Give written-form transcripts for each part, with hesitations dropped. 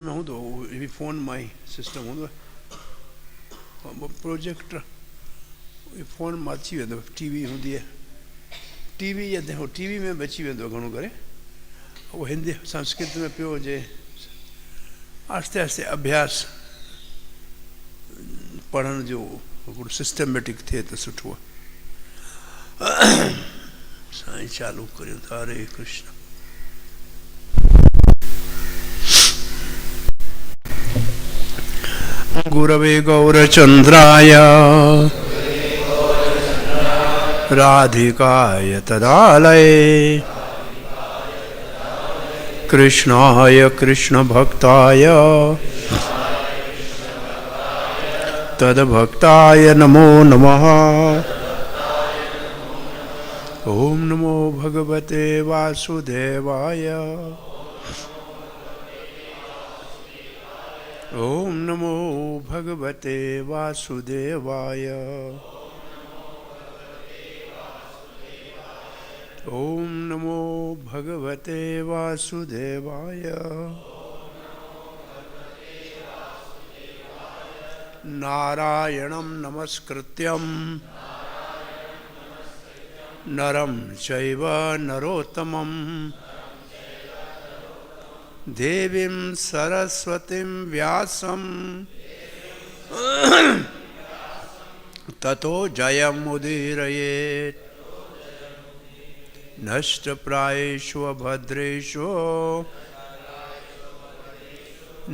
में हूंदो ही फ़ोन मां ई सिस्टम हूंदो प्रोजेक्टर फ़ोन मां अची वेंदो टीवी हूंदी आहे टीवी या टीवी में बि अची वेंदो घणो करे उहो हिंदी संस्कृत में पियो हुजे आहिस्ते आहिस्ते अभ्यास पढ़ण जो हिकिड़ो सिस्टमेटिक थिए त सुठो आहे साईं चालू करियूं था हरे कृष्ण गुरवे गौरचंद्राय राधिकाय तदालये कृष्णाय कृष्णभक्ताय तद्भक्ताय नमो नमः। ओम नमो भगवते वासुदेवाय ओम नमो भगवते वासुदेवाय ओम नमो भगवते वासुदेवाय नारायणं नमस्कृत्यं नरं चैव नरोत्तमं देवीं सरस्वतीं व्यासं ततो जयमुदीरयेत् नष्टप्रायेषु अभद्रेषु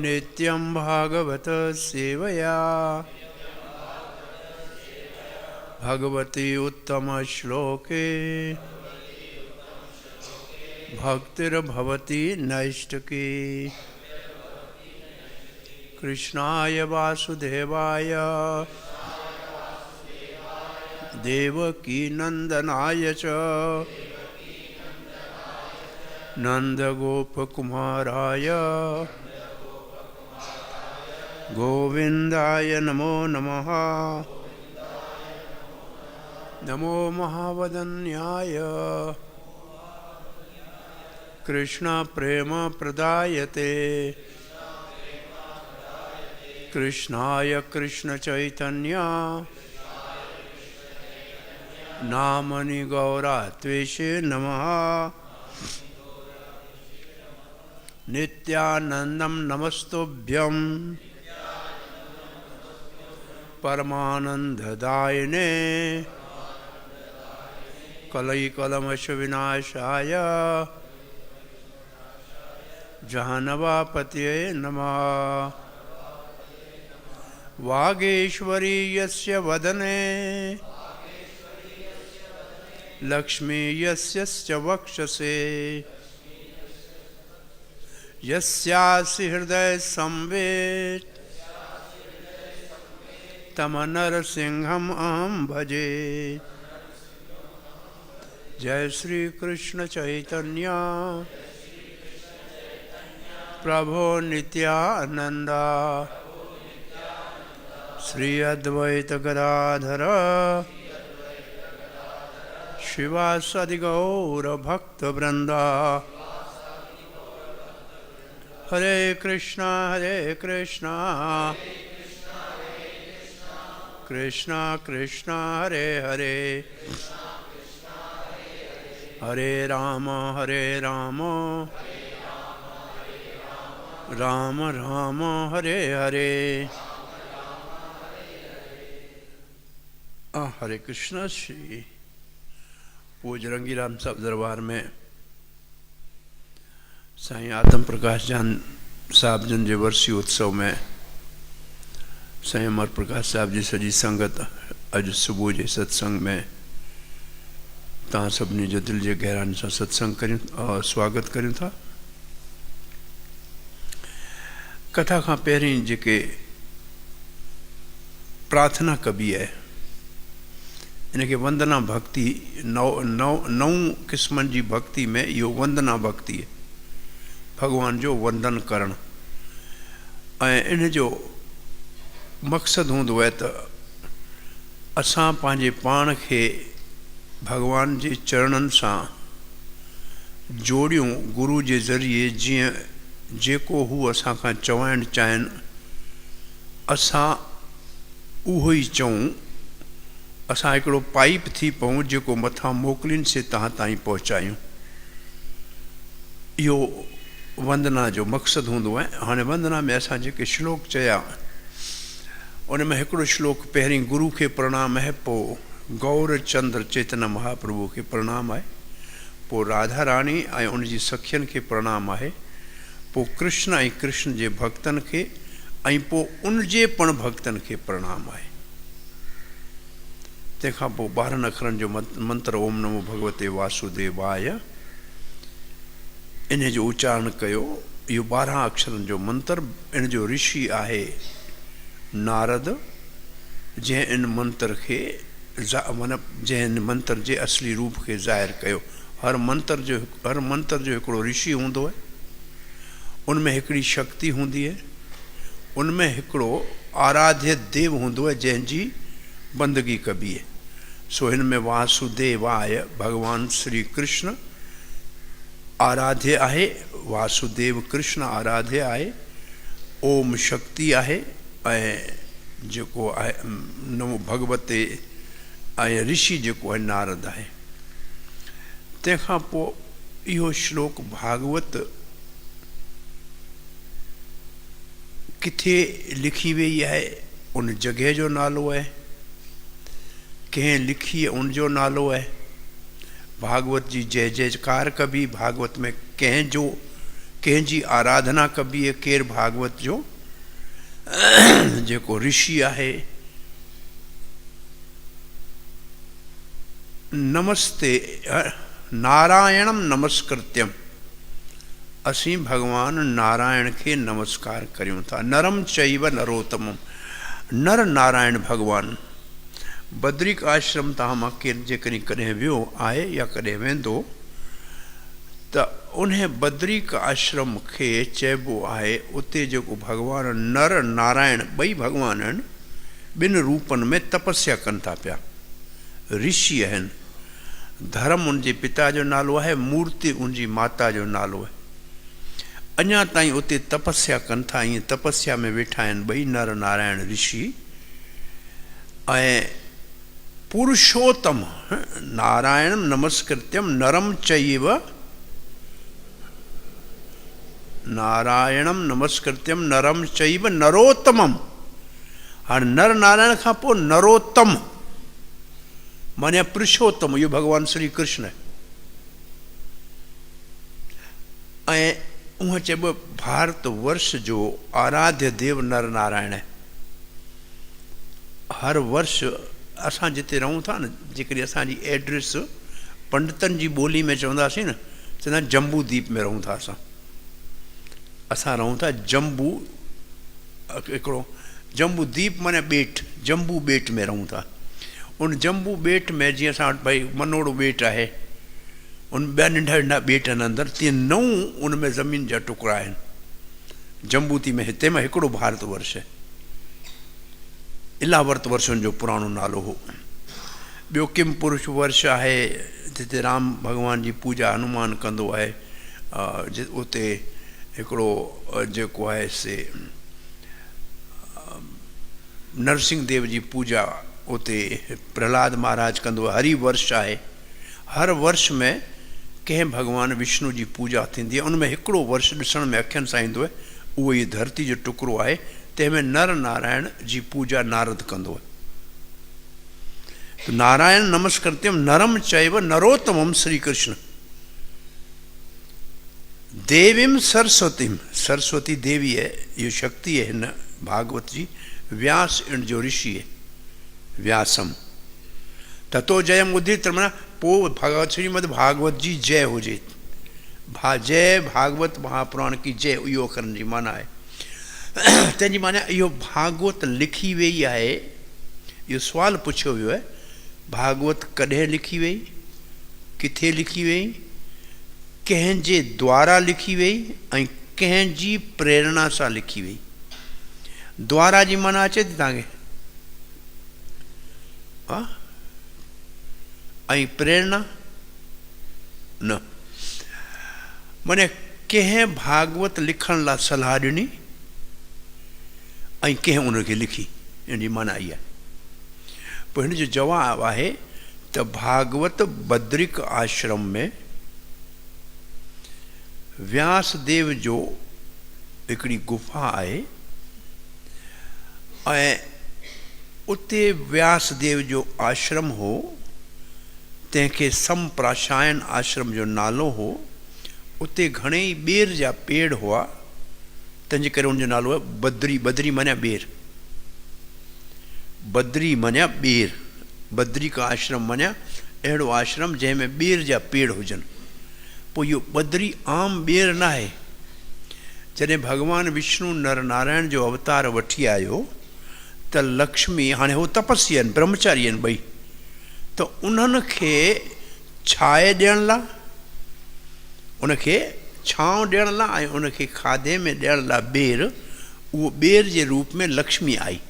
नित्यं भागवत सेवया भगवती उत्तम श्लोके भक्तिर्भवती नैष्टकी। कृष्णाय वासुदेवाय देवकी नंदनाय च नंदगोपकुमाराय गोविंदाय नमो नमः। नमो महावदन्याय कृष्ण प्रेम प्रदायते कृष्णाय कृष्ण चैतन्य नामनि गौरात्वेषे नमः। नित्यानंदं नमस्तुभ्यं परमानंददायिने कलैकलमश विनाशाय जहनवापतये नमः। वागेश्वरी यस्य वदने लक्ष्मी यस्यश्च वक्षसे यस्यासि हृदय संवेद तम नरसिंहम् अहं भजे। जय श्री कृष्ण चैतन्य प्रभो नित्यानंद श्री अद्वैत गदाधर शिवासादि गौर भक्त वृंदा। हरे कृष्णा कृष्णा कृष्णा हरे हरे हरे राम राम राम हरे हरे। हरे कृष्णा। श्री पूज्य रंगीराम साहब दरबार में साईं आत्म प्रकाश जान साहब जन जे वर्सी उत्सव में साईं अमर प्रकाश साहब जी सजी संगत अज सुबह के सत्संग में तव्हां सभिनी जो दिल के गहरान से सत्संग करूँ और स्वागत करूँ था। कथा का पहिरीं जेके प्रार्थना कबी है इनके वंदना भक्ति नौ किस्मन की भक्ति में यो वंदना भक्ति है भगवान जो वंदन करण इन जो मकसद होंदो है तो असां पांजे पाण के भगवान के चरणन से जोड़ियों गुरु के जरिए जी जेको हू असां खां चवाइणु चाहिनि असां उहो ई चऊं। असां हिकिड़ो पाइप थी पऊं जेको मथां मोकिलीनि से तव्हां ताईं पहुचायूं। इहो वंदना जो मक़सदु हूंदो आहे। हाणे वंदना में असां जेके श्लोक चया उन में हिकिड़ो श्लोक पहिरीं गुरु खे प्रणाम आहे, पोइ गौरचंद्र चैतन्य महाप्रभु खे प्रणाम आहे, पोइ राधा रानी ऐं उनजी सखियुनि खे प्रणाम आहे, पोइ कृष्ण ऐं कृष्ण जे भक्तनि खे, ऐं पोइ उनजे पण भक्तनि खे प्रणाम आहे। तंहिंखां पोइ 12 अखरनि जो मंत्र ओम नमो भगवते वासुदेवाय इन जो उच्चारण कयो। इहो 12 अक्षरनि जो मंत्र, इन जो ऋषि आहे नारद, जंहिं इन मंत्र खे मतिलबु जंहिं इन मंत्र जे असली रूप खे ज़ाहिर कयो। हर मंत्र जो हिकिड़ो ऋषि हूंदो आहे, उनमें हिकिड़ी शक्ति हूंदी आहे, उनमें हिकिड़ो आराध्य देव हूंदो आहे जंहिंजी बंदगी कबी आहे। सो हिन में वासुदेवाय भगवान श्री कृष्ण आराध्य आहे, वासुदेव कृष्ण आराध्य आहे, ओम शक्ति आहे, ऐं जेको आहे नमो भगवते ऐं ऋषि जेको आहे नारद आहे। तंहिंखां पोइ इहो श्लोक भागवत किथे लिखी वई आहे उन जॻह जो नालो आहे, कंहिं लिखी आहे उनजो नालो आहे। भागवत जी जय जयकार कबी, भागवत में कंहिंजी आराधना कबी आहे, केरु भागवत जो जेको ऋषि आहे। नमस्ते नारायणम नमस्कृत्यम, असीं भगवान नारायण खे नमस्कार करियूं था। नरम चैव नरोत्तमम, नर नारायण भगवान। बद्रिक आश्रम तव्हां मां केरु जेकॾहिं कॾहिं वियो आहे या कॾहिं वेंदो त उन बद्रिक आश्रम खे चइबो आहे, उते जेको भगवान नर नारायण ॿई भगवान आहिनि, ॿिनि रूपनि में तपस्या कनि था पिया, ऋषि आहिनि। धर्म उनजे पिता जो नालो आहे, मूर्ति उनजी माता जो नालो आहे। अञा ताईं उते तपस्या कनि था, ईअं तपस्या में वेठा आहिनि ॿई नर नारायण ऋषि। ऐं पुरुषोत्तम नारायण नमस्कृत्यम नरम चैव, नारायणम नमस्कृत्यम नरम चैव नरोत्तमम। हाणे नर नारायण खां पोइ नरोत्तम माने पुरुषोत्तम, इहो भगवान श्री कृष्ण आहे। ऐं उहा चइबो भारत वर्ष जो आराध्य देव नर नारायण आहे। हर वर्ष असां जिते रहूं था न, जेकॾहिं असांजी एड्रेस पंडितनि जी ॿोली में चवंदासीं न, चवंदा जम्बू द्वीप में रहूं था। असां रहूं था जम्बू, हिकिड़ो जम्बू द्वीप माने ॿेट, जम्बू ॿेट में रहूं था। उन जम्बू ॿेट में जीअं असां वटि भई मनोड़ो ॿेट आहे, उन ॿिया नंढा नंढा ॿेटनि अंदरि, तीअं 9 उन में ज़मीन जा टुकड़ा आहिनि जम्बूती में। हिते में हिकिड़ो भारत वर्ष आहे, इलावर्त वर्षनि जो पुराणो नालो हो। ॿियो किम पुरुष वर्ष आहे, जिते राम भॻवान जी पूॼा हनुमान कंदो आहे। उते हिकिड़ो जेको आहे से नरसिंह देव जी पूॼा उते प्रहलाद महाराज कंदो आहे। हरि वर्ष आहे, हर वर्ष में कंहिं भगवान विष्णु जी पूॼा थींदी आहे। उनमें हिकिड़ो वर्ष ॾिसण में अखियुनि सां ईंदो आहे, उहो ई धरती जो टुकड़ो आहे, तंहिंमें नर नारायण जी पूॼा नारद कंदो आहे। नारायण नमस्कृत्यम नरम चैव नरोत्तमम श्री कृष्ण। देवीम सरस्वतीम, सरस्वती देवी है, इहो शक्ति है हिन भागवत जी। व्यास इन जो ऋषि है, व्यासम ततो जयम उदित, माना पोइ भगवत श्रीमद भागवत जी जय हुजे, जय भागवत महापुराण की जय, इहो अखरनि जी माना आहे। तंहिंजी माना इहो भागवत लिखी वई आहे। इहो सुवालु पुछियो वियो आहे, भागवत कॾहिं लिखी वई, किथे लिखी वई, कंहिंजे द्वारा लिखी वई ऐं कंहिंजी प्रेरणा सां लिखी वई। द्वारा जी माना अचे थी तव्हांखे? हा, ऐं प्रेरणा न। माने कंहिं भागवत लिखण लाइ सलाह ॾिनी ऐं कंहिं उनखे लिखी, इन जी माना इहा। पोइ हिन जो जवाबु आहे त भागवत बद्रिक आश्रम में व्यासदेव जो हिकिड़ी गुफ़ा आहे ऐं उते व्यासदेव जो आश्रम हो, तंहिंखे संप्राशायन आश्रम जो नालो हो। उते घणेई ॿेर जा पेड़ हुआ, तंहिंजे करे उनजो नालो आहे बद्री। बद्री माना ॿेर, बद्री माना ॿेर, बद्री का आश्रम माना अहिड़ो आश्रम जंहिंमें ॿेर जा पेड़ हुजनि। पोइ इहो बद्री आम ॿेर न आहे। जॾहिं भॻवानु विष्णु नर नारायण जो अवतार वठी आयो त लक्ष्मी, हाणे हो तपस्वी आहिनि, ब्रह्मचारी आहिनि ॿई, त उन्हनि खे छांव ॾियण लाइ, उनखे छांव ॾियण लाइ ऐं उनखे खाधे में ॾियण लाइ ॿेर, उहो ॿेर जे रूप में लक्ष्मी आई।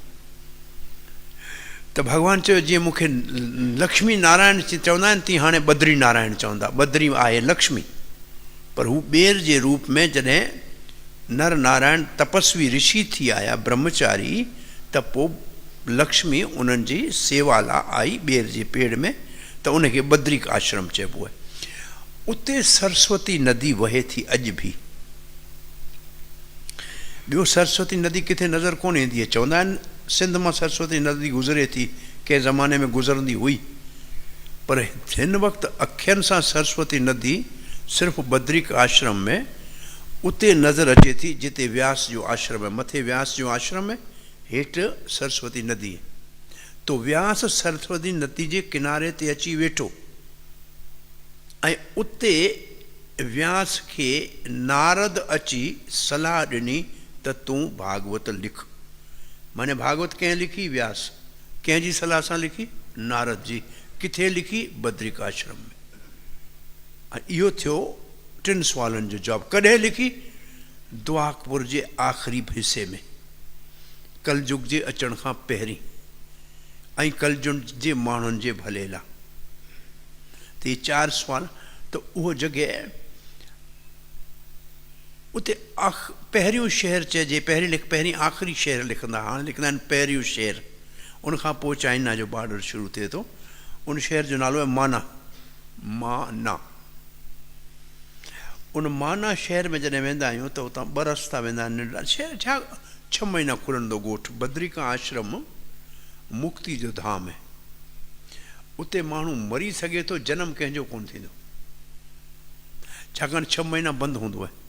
त भॻवानु चयो जीअं मूंखे लक्ष्मी नारायण चवंदा आहिनि, तीअं हाणे बद्री नारायण चवंदा। बद्री आहे लक्ष्मी, पर हू ॿेर जे रूप में जॾहिं नर नारायण तपस्वी ऋषि थी आया, ब्रह्मचारी, त पोइ लक्ष्मी उन्हनि जी सेवा लाइ आई ॿेर जे पेड़ में, त उनखे बद्रिक आश्रम चइबो आहे। उते सरस्वती नदी वहे थी अॼु बि। ॿियो सरस्वती नदी किथे नज़र कोन ईंदी आहे। चवंदा आहिनि सिंध मां सरस्वती नदी गुज़रे थी, कंहिं ज़माने में गुज़रंदी हुई, पर हिन वक़्तु अखियुनि सां सरस्वती नदी सिर्फ़ु बद्रिक आश्रम में उते नज़र अचे थी जिते व्यास जो आश्रम आहे। मथे व्यास जो आश्रम आहे, हेठि सरस्वती नदी आहे। तो व्यास सरस्वती नदी जे किनारे ते अची वेठो ऐं उते व्यास खे नारद अची सलाह ॾिनी त तूं भागवत लिख। माने भागवत कंहिं लिखी? व्यास। कंहिंजी सलाह सां लिखी? नारद जी। किथे लिखी? बद्रिक आश्रम में। इहो थियो 3 सुवालनि जो जवाबु। कॾहिं लिखी? द्वापर जे आख़िरी हिसे में, कलयुग जे अचण खां पहिरीं, ऐं कलयुग जे माण्हुनि जे भले लाइ। त इहे 4 सुवाल। त उहो जॻह उते पहिरियों शहर चइजे, पहिरीं आख़िरी शहर लिखंदा, हाणे लिखंदा आहिनि पहिरियों शहर। उनखां पोइ चाइना जो बॉर्डर शुरू थिए थो। उन शहर जो नालो आहे माना। माना। उन माना शहर में जॾहिं वेंदा आहियूं त उतां 2 रस्ता वेंदा आहिनि। शहर छा 6 महीना खुलंदो ॻोठ। बद्रिका आश्रम मुक्ति जो धाम आहे। उते माण्हू मरी सघे थो, जनम कंहिंजो कोन थींदो, छाकाणि 6 महीना बंदि हूंदो आहे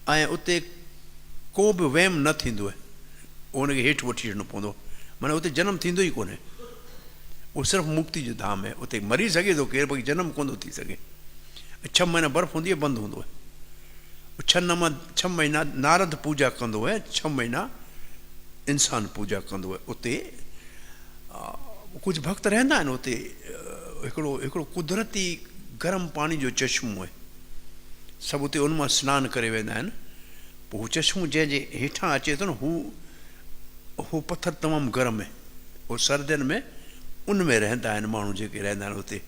ऐं उते को बि वहम न थींदो आहे। उनखे हेठि वठी अचिणो पवंदो, माना उते जनम थींदो ई कोन्हे। उहो सिर्फ़ु मुक्ति जो धाम आहे। उते मरी सघे थो केरु, बाक़ी जनम कोन थो थी सघे। 6 महीना बर्फ़ हूंदी आहे, बंदि हूंदो आहे। 6 महीना नारद पूजा कंदो आहे, 6 महीना इंसान पूजा कंदो आहे। उते कुझु भक्त रहंदा आहिनि। उते हिकिड़ो कुदरती गरम पाणी जो चश्मो आहे। सभु उते उन मां सनानु करे वेंदा आहिनि। पोइ हू चश्मो जंहिंजे हेठां अचे थो न, हू पथर तमामु गरम आहे। उहो सर्दियुनि में उन में रहंदा आहिनि माण्हू जेके रहंदा आहिनि उते।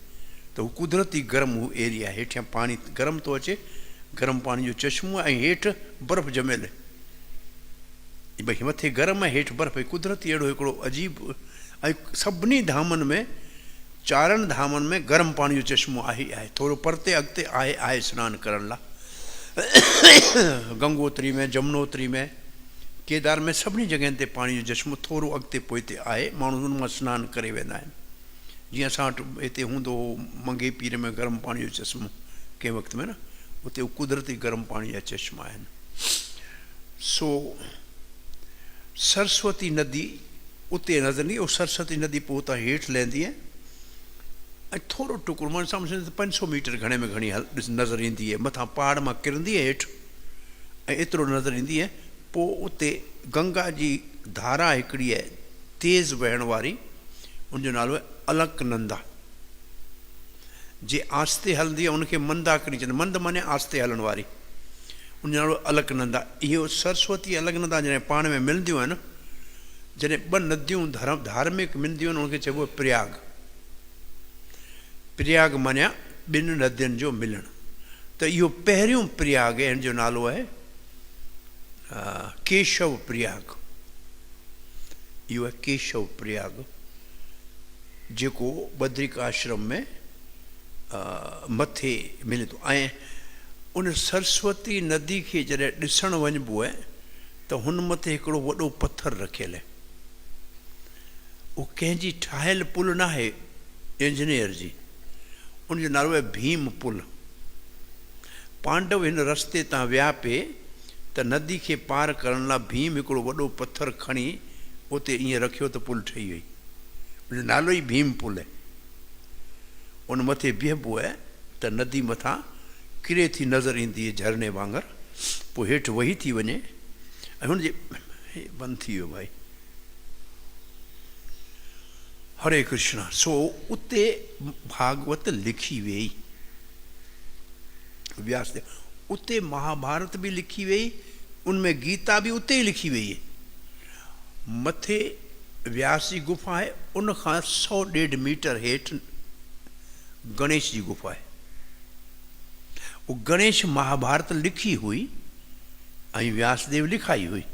त हू कुदरती गरम हू एरिया, हेठियां पाणी गरम थो अचे, गरम पाणी जो चश्मो, ऐं हेठि बर्फ़ जमियल आहे। भई मथे गरम आहे, हेठि बर्फ़ आहे। कुदरती अहिड़ो हिकिड़ो अजीब। ऐं सभिनी धामनि में, 4 धामनि में गरम पाणी जो चश्मो आहे ई आहे। थोरो परते अॻिते आहे सनानु करण लाइ। गंगोत्री में, जमुनोत्री में, केदार में, सभिनी जॻहियुनि ते पाणी जो चश्मो थोरो अॻिते पोइते आहे। माण्हू उन मां सनानु करे वेंदा आहिनि। जीअं असां वटि हिते हूंदो हो मंगे पीर में गरम पाणी जो चश्मो कंहिं वक़्त में न, उते कुदरती गरम पाणी जा चश्मा आहिनि। सो सरस्वती नदी उते नज़र ईंदी। उहो सरस्वती नदी पोइ उतां हेठि लहंदी आहे ऐं थोरो टुकुर, माना सम्झो 500 मीटर घणे में घणी नज़र ईंदी आहे। मथां पहाड़ मां किरंदी आहे हेठि ऐं एतिरो नज़र ईंदी आहे। पोइ उते गंगा जी धारा हिकिड़ी आहे तेज़ वहण वारी, उनजो नालो आहे अलकनंदा। जे आस्ते हलंदी आहे उनखे मंदाकिनी चवंदा। मंद माने आस्ते हलण वारी, उनजो नालो अलकनंदा। इहो सरस्वती अलकनंदा जॾहिं पाण में मिलंदियूं आहिनि, जॾहिं 2 नदियूं धार्मिक मिलंदियूं आहिनि, उनखे चइबो आहे प्रयाग। प्रयाग माने 2 नदियुनि जो मिलणु। त इहो पहिरियों प्रयाग आहे, हिन जो नालो आहे केशव प्रयाग। इहो आहे केशव प्रयाग, जेको बद्रिक आश्रम में मथे मिले थो। ऐं उन सरस्वती नदी खे जॾहिं ॾिसण वञिबो आहे त हुन मथे हिकिड़ो वॾो पथर रखियल आहे। उहो कंहिंजी ठाहियल पुल न आहे, इंजीनियर जी, उनजो नालो आहे भीम पुल। पांडव हिन रस्ते तां विया पिए त नदी खे पार करण लाइ भीम हिकिड़ो वॾो पथर खणी उते ईअं रखियो त पुल ठही वई। उनजो नालो ई भीम पुल आहे। उन मथे बीहबो आहे त नदी मथां किरे थी नज़र ईंदी आहे झरने वांगुरु, पोइ हेठि वही थी वञे। ऐं हुनजे बंदि थी वियो भाई। हरे कृष्णा। सो उते भागवत लिखी वई व्यास देव। उते महाभारत भी लिखी वई, उनमें गीता भी उते ही लिखी वई है। मथे व्यास जी गुफा है, उन खां 100-150 मीटर हेठि गणेश जी गुफा है। वो गणेश महाभारत लिखी हुई ऐं व्यासदेव लिखाई हुई।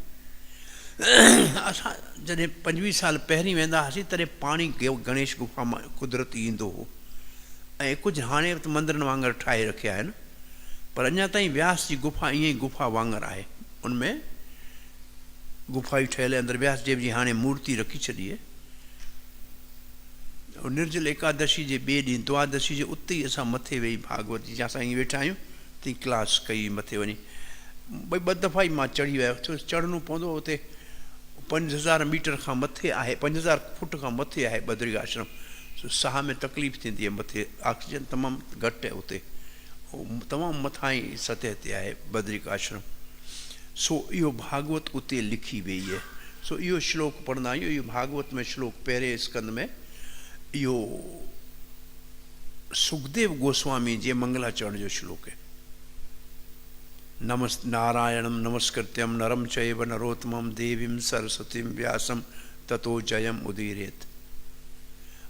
असां जॾहिं 25 साल पहिरीं वेंदा हुआसीं तॾहिं पाणी गणेश गुफा मां कुदरती ईंदो हो। ऐं कुझु हाणे त मंदरनि वांगुरु ठाहे रखिया आहिनि, पर अञा ताईं व्यास जी गुफा ईअं ई गुफा वांगुरु आहे। उनमें गुफा ई ठहियल आहे। अंदरि व्यासदेव जी हाणे मूर्ति रखी छॾी आहे। निर्जल एकादशी जे ॿिए ॾींहुं द्वादशी जे उते ई असां मथे वेही भागवत जी, असां ईअं वेठा आहियूं तीं क्लास कई मथे वञी। भई 2 दफ़ा ई मां चढ़ी वियो, छो चढ़णो पवंदो उते। 5000 मीटर खां मथे आहे, 5000 फुट खां मथे आहे बद्रिक आश्रम। सो साह में तकलीफ़ थींदी आहे मथे, ऑक्सीजन तमामु घटि आहे उते, तमामु मथां ई सतह ते आहे बद्रिक आश्रम। सो इहो भागवत उते लिखी वई आहे। सो इहो श्लोक पढ़ंदा आहियूं। इहो भागवत में श्लोक पहिरें स्कंद में इहो सुखदेव गोस्वामी जे मंगलाचरण जो श्लोक है। नमस् नारायणं नमस्कृत्यं नरं चैव नरोत्तमं देवीं सरस्वतीं व्यासं ततो जयम उदीरयेत्।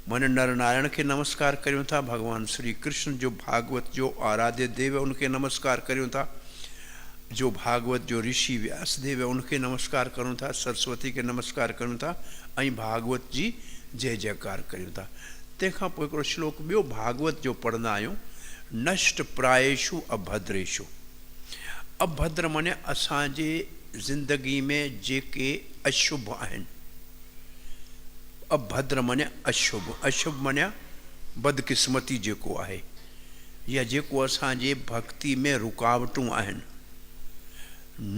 मन नर नारायण के नमस्कार करूं था, भगवान श्री कृष्ण जो भागवत जो आराध्य देव है उनके नमस्कार करूं था, जो भागवत जो ऋषि व्यासदेव है उनके नमस्कार करूं था, सरस्वती के नमस्कार करूं था, ऐं भागवत जी जय जयकार करूं था। तंहिंखां पोइ हिकिड़ो श्लोक ॿियो भागवत जो पढ़ंदा आहियूं। नष्ट प्रायेषु अभद्रेषु। अभद्र माने असांजे ज़िंदगी में जेके अशुभ आहिनि। अभद्र माने अशुभ, अशुभ माने बदकिस्मती जेको आहे, या जेको असांजे भक्ति में रुकावटूं आहिनि।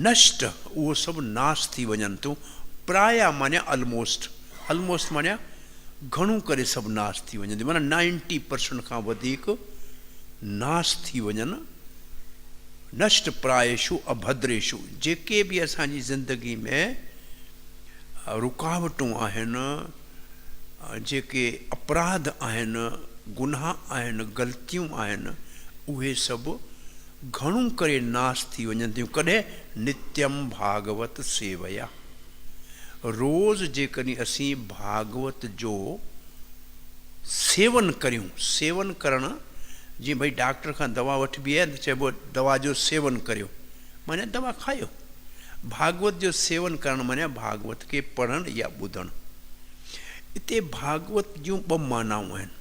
नष्ट उहो सभु नाश थी वञनि थियूं। प्राय माने ऑलमोस्ट, ऑलमोस्ट माने घणो करे सभु नाश थी वञनि थियूं, माना 90% खां वधीक नाश थी वञनि। नष्ट प्रायेषु अभद्रेषु। जेके बि असांजी ज़िंदगी में रुकावटूं आहिनि, जेके अपराध आहिनि, गुनाह आहिनि, ग़लतियूं आहिनि, उहे सभु घणो करे नाश थी वञनि थियूं। कॾहिं? नित्यम भागवत सेवया। रोज़ जेकॾहिं असीं भागवत जो सेवन करियूं। सेवन करणु जीअं भई डॉक्टर खां दवा वठिबी आहे त चइबो दवा जो सेवन करियो, माने दवा खायो। भागवत जो सेवन करणु माने भागवत खे पढ़णु या ॿुधणु। हिते भागवत जूं 2 मानाऊं आहिनि।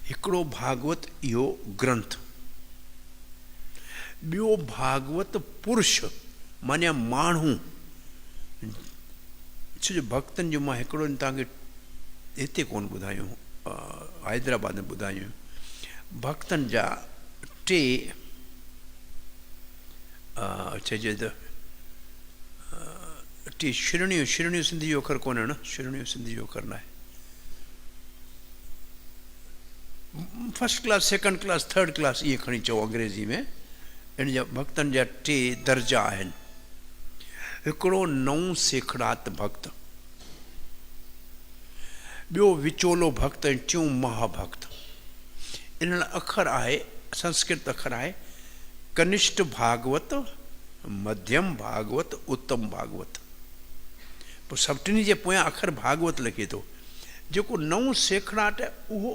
हिकिड़ो भागवत इहो ग्रंथ, ॿियो भागवत पुरुष माने माण्हू। छो जो भक्तनि जो मां हिकिड़ो तव्हांखे हिते कोन ॿुधायूं, हैदराबाद में ॿुधायूं। भक्तनि जा 3 चइजे त 3 श्रेणियूं। श्रेणियूं सिंधी जो अखर कोन्हे न, श्रेणियूं सिंधी जो अखर न आहे। First class, second class, third class इहे खणी चओ अंग्रेज़ी में। इन जा भक्तनि जा 3 दर्जा आहिनि। हिकिड़ो 9 सेखड़ात भक्त, ॿियो विचोलो भक्त, ऐं 4 महाभक्त। इन लाइ अखर आहे, संस्कृत अखर आहे कनिष्ठ भागवत, मध्यम भागवत, उत्तम भागवत। पोइ सभिनी जे पोयां अखर भागवत लिखे थो। जेको 9 सेखड़ाट आहे उहो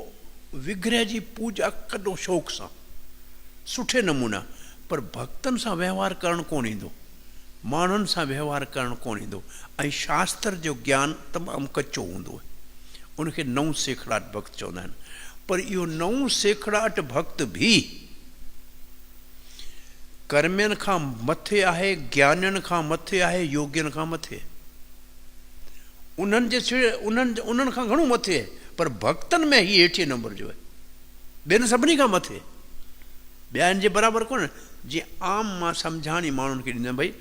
विग्रह जी पूजा कॾो शौक़ सां, सुठे नमूना, पर भक्तन सां व्यवहार करण कोन ईंदो, माण्हुनि सां व्यवहार करण कोन ईंदो, ऐं शास्त्र जो ज्ञान तमामु कचो हूंदो आहे। उनखे नओं सेखड़ाट भक्त चवंदा आहिनि। पर इहो नओं सेखड़ाट भक्त भी कर्मियुनि खां मथे आहे, ज्ञानियुनि खां मथे आहे, योगियुनि खां मथे, उन्हनि खां घणो मथे आहे, पर भक्तनि में ही हेठिए नंबर जो आहे, ॿियनि सभिनी खां मथे, ॿियनि जे बराबरि कोन्हे। जीअं आम मां सम्झाणी माण्हुनि खे ॾींदुमि, भई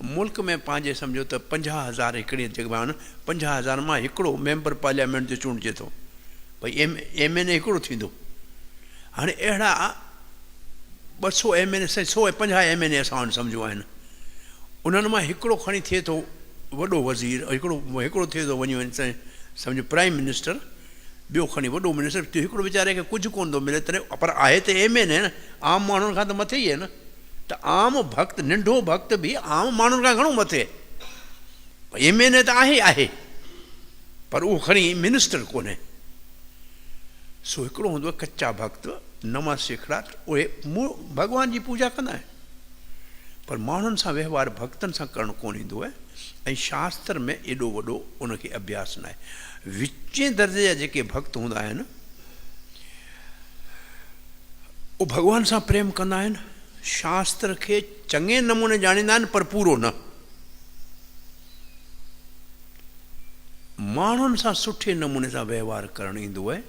मुल्क में पंहिंजे सम्झो त 50,000 हिकिड़ी जॻह आहिनि, 50,000 मां हिकिड़ो मेंबर पार्लियामेंट जो चूंडिजे थो, भई MNA हिकिड़ो थींदो। हाणे अहिड़ा 200 MNA 150 MNA असां वटि सम्झो आहिनि, उन्हनि मां हिकिड़ो खणी थिए थो वॾो वज़ीर, हिकिड़ो थिए थो वञी सम्झो प्राइम मिनिस्टर, ॿियो खणी वॾो मिनिस्टर, हिकिड़ो वीचारे खे कुझु कोन थो मिले, पर आहे त MNA न, आम माण्हुनि खां त मथे ई आहे न। त आम भक्त, नंढो भक्त बि आम माण्हुनि खां घणो मथे, MNA त आहे, पर उहो खणी मिनिस्टर कोन्हे। सो हिकिड़ो हूंदो आहे कचा भक्त, नवां सेखड़ाट, उहे भॻवान जी पूॼा कंदा आहिनि, पर माण्हुनि सां व्यवहार भक्तनि सां करणु कोन ईंदो आहे, ऐं शास्त्र में एॾो वॾो उनखे अभ्यास न आहे। विचें दर्जे जा जेके भक्त हूंदा आहिनि, उहे भॻवान सां प्रेम कंदा आहिनि, शास्त्र खे चङे नमूने ॼाणींदा आहिनि, पर पूरो न। माण्हुनि सां सुठे नमूने सां व्यवहार करणु ईंदो आहे।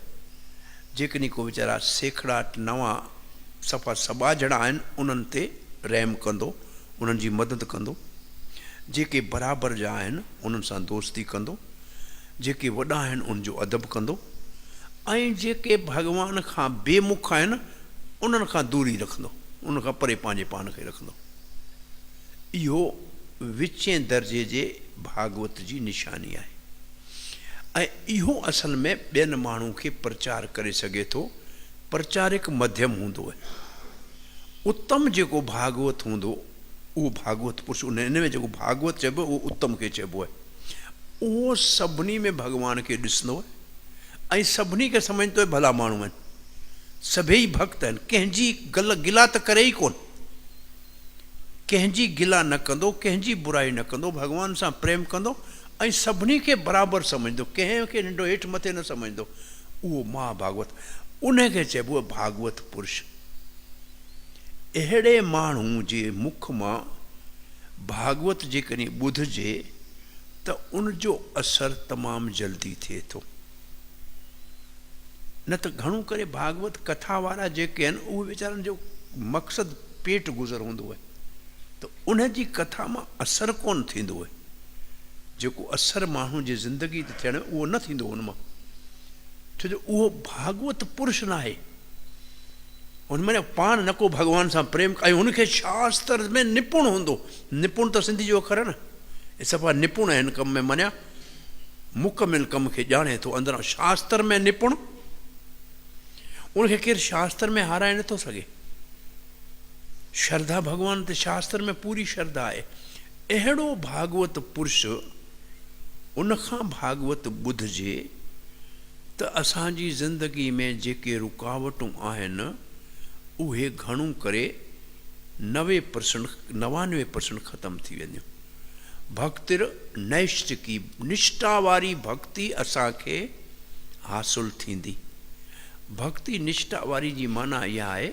जेकॾहिं को वीचारा सेखड़ाट नवां सफ़ा सबाझड़ा आहिनि, उन्हनि ते रहम कंदो, उन्हनि जी मदद कंदो, जेके बराबरि जा आहिनि उन्हनि सां दोस्ती कंदो, जेके वॾा आहिनि उनजो अदब कंदो, ऐं जेके भॻवान खां बेमुख आहिनि उन्हनि खां दूरी रखंदो, उन खां परे पंहिंजे पाण खे रखंदो। इहो विचें दर्जे जे भागवत जी निशानी आहे, ऐं इहो असल में ॿियनि माण्हू खे प्रचार करे सघे थो। प्रचारिक मध्यम हूंदो आहे। उत्तम जेको भागवत हूंदो उहो भागवत पुरुष, इन में जेको भागवत चइबो उहो उत्तम खे चइबो आहे। उहो सभिनी में भॻवान खे ॾिसंदो आहे, ऐं सभिनी खे सम्झंदो आहे भला माण्हू आहिनि, सभई भक्त आहिनि, कंहिंजी गिला त करे ई कोन, कंहिंजी गिला न कंदो, कंहिंजी बुराई न कंदो, भॻवान सां प्रेम कंदो, ऐं सभिनी खे बराबरि सम्झंदो, कंहिंखे नंढो हेठि मथे न सम्झंदो। उहो महाभागवत, उनखे चइबो आहे भागवत पुरुष। अहिड़े माण्हू जे मुख मां भागवत जेकॾहिं ॿुधिजे त उनजो असरु तमामु जल्दी थिए थो। न त घणो करे भागवत कथा वारा जेके आहिनि उहे वीचारनि जो मक़सदु पेट गुज़र हूंदो आहे, त उनजी कथा मां असरु कोन थींदो आहे। जेको असरु माण्हू जी ज़िंदगी ते थियणु उहो न थींदो हुन मां, छो जो उहो भागवत पुरुष न आहे। हुनमें पाण न को भॻवान सां प्रेम, ऐं हुनखे शास्त्र में निपुण हूंदो। निपुण त सिंधी जो अखर आहे न, सफ़ा निपुण आहिनि कम में, मञिया मुकमिल कम खे ॼाणे थो अंदरां। शास्त्र में निपुण, उनखे केरु शास्त्र में हाराए नथो सघे। श्रद्धा भॻवान ते शास्त्र में पूरी श्रद्धा आहे। अहिड़ो भागवत पुरुष, उनखां भागवत ॿुधिजे त असांजी ज़िंदगी में जेके रुकावटूं आहिनि उहे घणो करे 99% ख़तमु थी वेंदियूं। भक्तिर नैष्ठिकी, निष्ठा वारी भक्ति असांखे हासिलु थींदी। भक्ति निष्ठा वारी जी माना इहा आहे,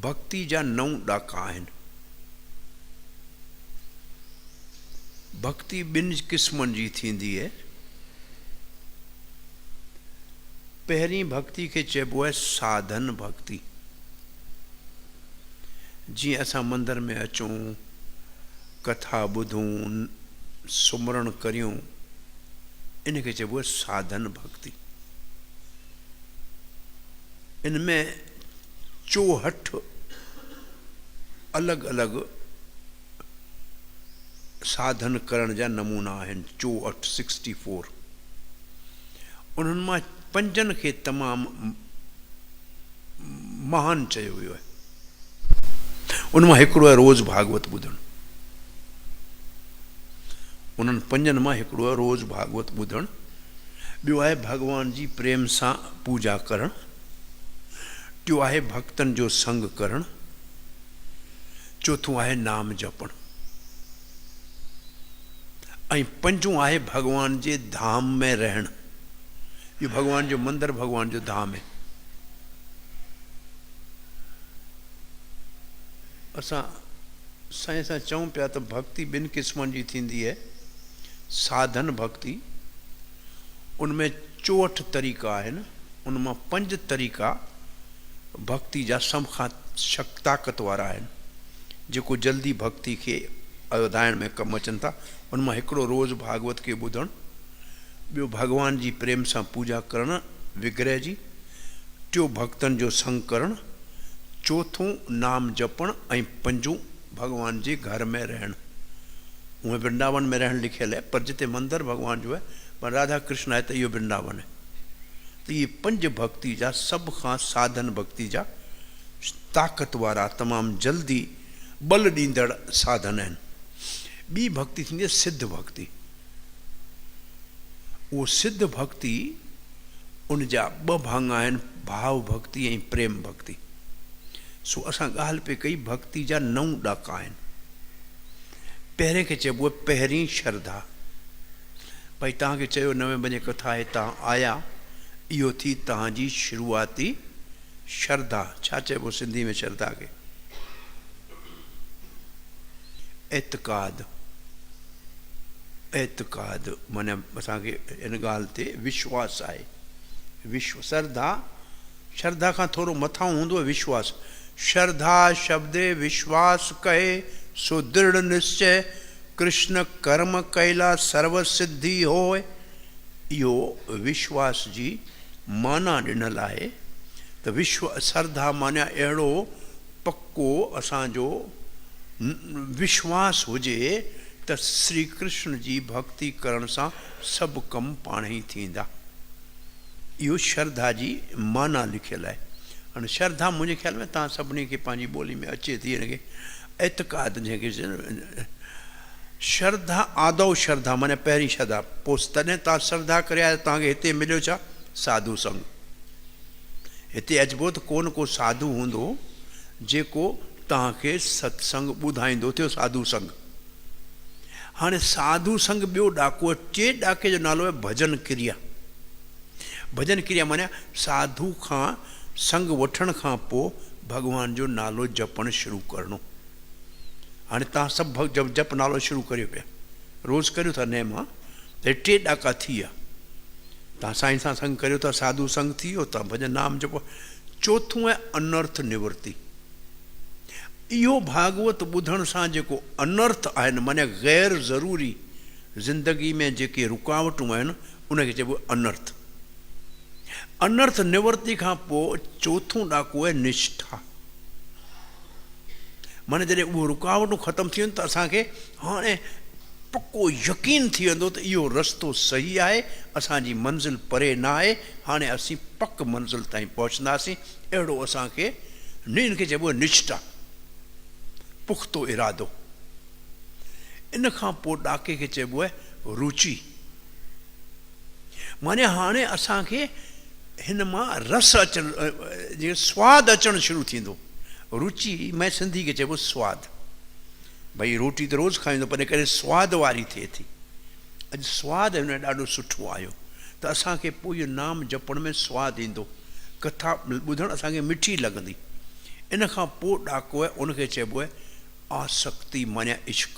भक्ति जा 9 ॾाका आहिनि। भक्ति 2 क़िस्मनि जी थींदी आहे। पहिरीं भक्ति खे चइबो आहे साधन भक्ति। जीअं असां मंदर में अचूं, कथा ॿुधूं, सुमरण करियूं, इनखे चइबो आहे साधन भक्ति। इनमें 64 अलॻि अलॻि साधन करण जा नमूना आहिनि। 64 उन्हनि मां 5 खे तमामु महान चयो वियो आहे। उन मां हिकिड़ो आहे रोज़ भागवत ॿुधणु। उन्हनि 5 मां हिकिड़ो आहे रोज़ भागवत ॿुधणु। ॿियो आहे भॻवान जी प्रेम सां पूजा करणु। टियों आहे भक्तन जो संग करण, चौथों आहे नाम जपण, ऐं पंजों आहे भगवान जे धाम में रहण। ये भगवान जो मंदिर, भगवान जो धाम है। असां साईं सां चऊं पिया त भक्ति ॿिनि क़िस्मनि जी थींदी है। साधन भक्ति, उनमें 64 तरीक़ा आहिनि, उनमां 5 तरीक़ा भक्ति जा सभ खां ताक़त वारा आहिनि, जेको जल्दी भक्ति खे वधाइण में कमु अचनि था। उनमां हिकिड़ो रोज़ भागवत खे ॿुधणु, ॿियो भगवान जी प्रेम सां पूजा करणु विग्रह जी, टियों भक्तनि जो संग करणु, चौथों नाम जपण, ऐं पंजों भगवान जे घर में रहण। उहे वृंदावन में रहण लिखियल है, पर जिते मंदिर भगवान जो है, पर राधा कृष्ण है, तो इहो वृंदावन है। तो ये 5 भक्ति जा सब खां साधन भक्ति जा ताक़त वारा, तमाम जल्दी बल ॾींदड़ साधन आहिनि। ॿी भक्ति थींदी है सिद्ध भक्ति। वो सिद्ध भक्ति उन जा 2 भाङ आहिनि, भाव भक्ति ऐं प्रेम भक्ति। सो असां ॻाल्हि पे कई भक्ति जा 9 ॾाका आहिनि। पहिरें खे चइबो आहे पहिरीं श्रद्धा। भई तव्हांखे चयो 9 बजे कथा आहे, तव्हां आया, इहो थी तव्हांजी शुरूआती श्रद्धा। छा चइबो सिंधी में श्रद्धा खे? एतक़ाद। एतक़ाद माना असांखे इन ॻाल्हि ते विश्वास आहे। श्रद्धा, श्रद्धा खां थोरो मथां हूंदो आहे विश्वास। श्रद्धा शब्दे विश्वास कहे सो दृढ़ निश्चय, कृष्ण कर्म कैला सर्व सिद्धि होय। इहो विश्वास जी माना ॾिनल आहे। त श्रद्धा माना अहिड़ो पक्को असांजो विश्वास हुजे त श्री कृष्ण जी भक्ति करण सां सभु कम पाण ई थींदा। इहो श्रद्धा जी माना लिखियल आहे। हाणे श्रद्धा मुंहिंजे ख़्याल में तव्हां सभिनी खे पंहिंजी ॿोली में अचे थी। हिनखे एतक़ाद जंहिंखे श्रद्धा, आदौ श्रद्धा माना पहिरीं श्रद्धा। पोइ तॾहिं तव्हां श्रद्धा करे आया, तव्हांखे हिते मिलियो छा? साधु संग। हिते अचिबो त को न को साधु हूंदो जेको तव्हांखे सत्संग ॿुधाईंदो, थियो साधु संग। हाणे साधु संग ॿियो ॾाको, 3 ॾाके जो नालो आहे भजन क्रिया। भजन क्रिया माना साधु खां संग वठण खां पोइ भगवान जो नालो जपणु शुरू करणो। हाणे तव्हां सभु जप नालो शुरू करियो पिया, रोज़ करियो था नेम, त 3 ॾाका थी विया। तव्हां साईं सां संग करियो था, साधु संग थी वियो, तव्हां भजन नाम जपो। चौथों आहे अनर्थ निवृत्ति। इहो भागवत ॿुधण सां जेको अनर्थ आहिनि, माना गैर ज़रूरी ज़िंदगी में जेके रुकावटूं आहिनि, उनखे चइबो अनर्थ। अनर्थ निवृत्ति खां पोइ चौथों ॾाको आहे निष्ठा। माना जॾहिं उहो रुकावटूं ख़तमु थी वञनि त असांखे हाणे पक्को यकीन थी वेंदो त इहो रस्तो सही आहे, असांजी मंज़िल परे न आहे, हाणे असीं पक मंज़िल ताईं पहुचंदासीं। अहिड़ो असांखे इनखे चइबो आहे निष्ठा, पुख़्तो इरादो। इन खां पोइ ॾाके खे चइबो आहे रुचि। माने हाणे असांखे हिन मां रस अचणु, जीअं सवादु अचणु शुरू थींदो। रुचि मैं सिंधी खे चइबो सवादु। भई रोटी त रोज़ु खाईंदो, पर कॾहिं सवादु वारी थिए थी। अॼु सवादु हिन ॾाढो सुठो आयो, त असांखे पोइ इहो नाम जपण में सवादु ईंदो, कथा ॿुधणु असांखे मिठी लॻंदी। इन खां पोइ ॾाको आहे, उनखे चइबो आहे आसक्ति माना इश्क।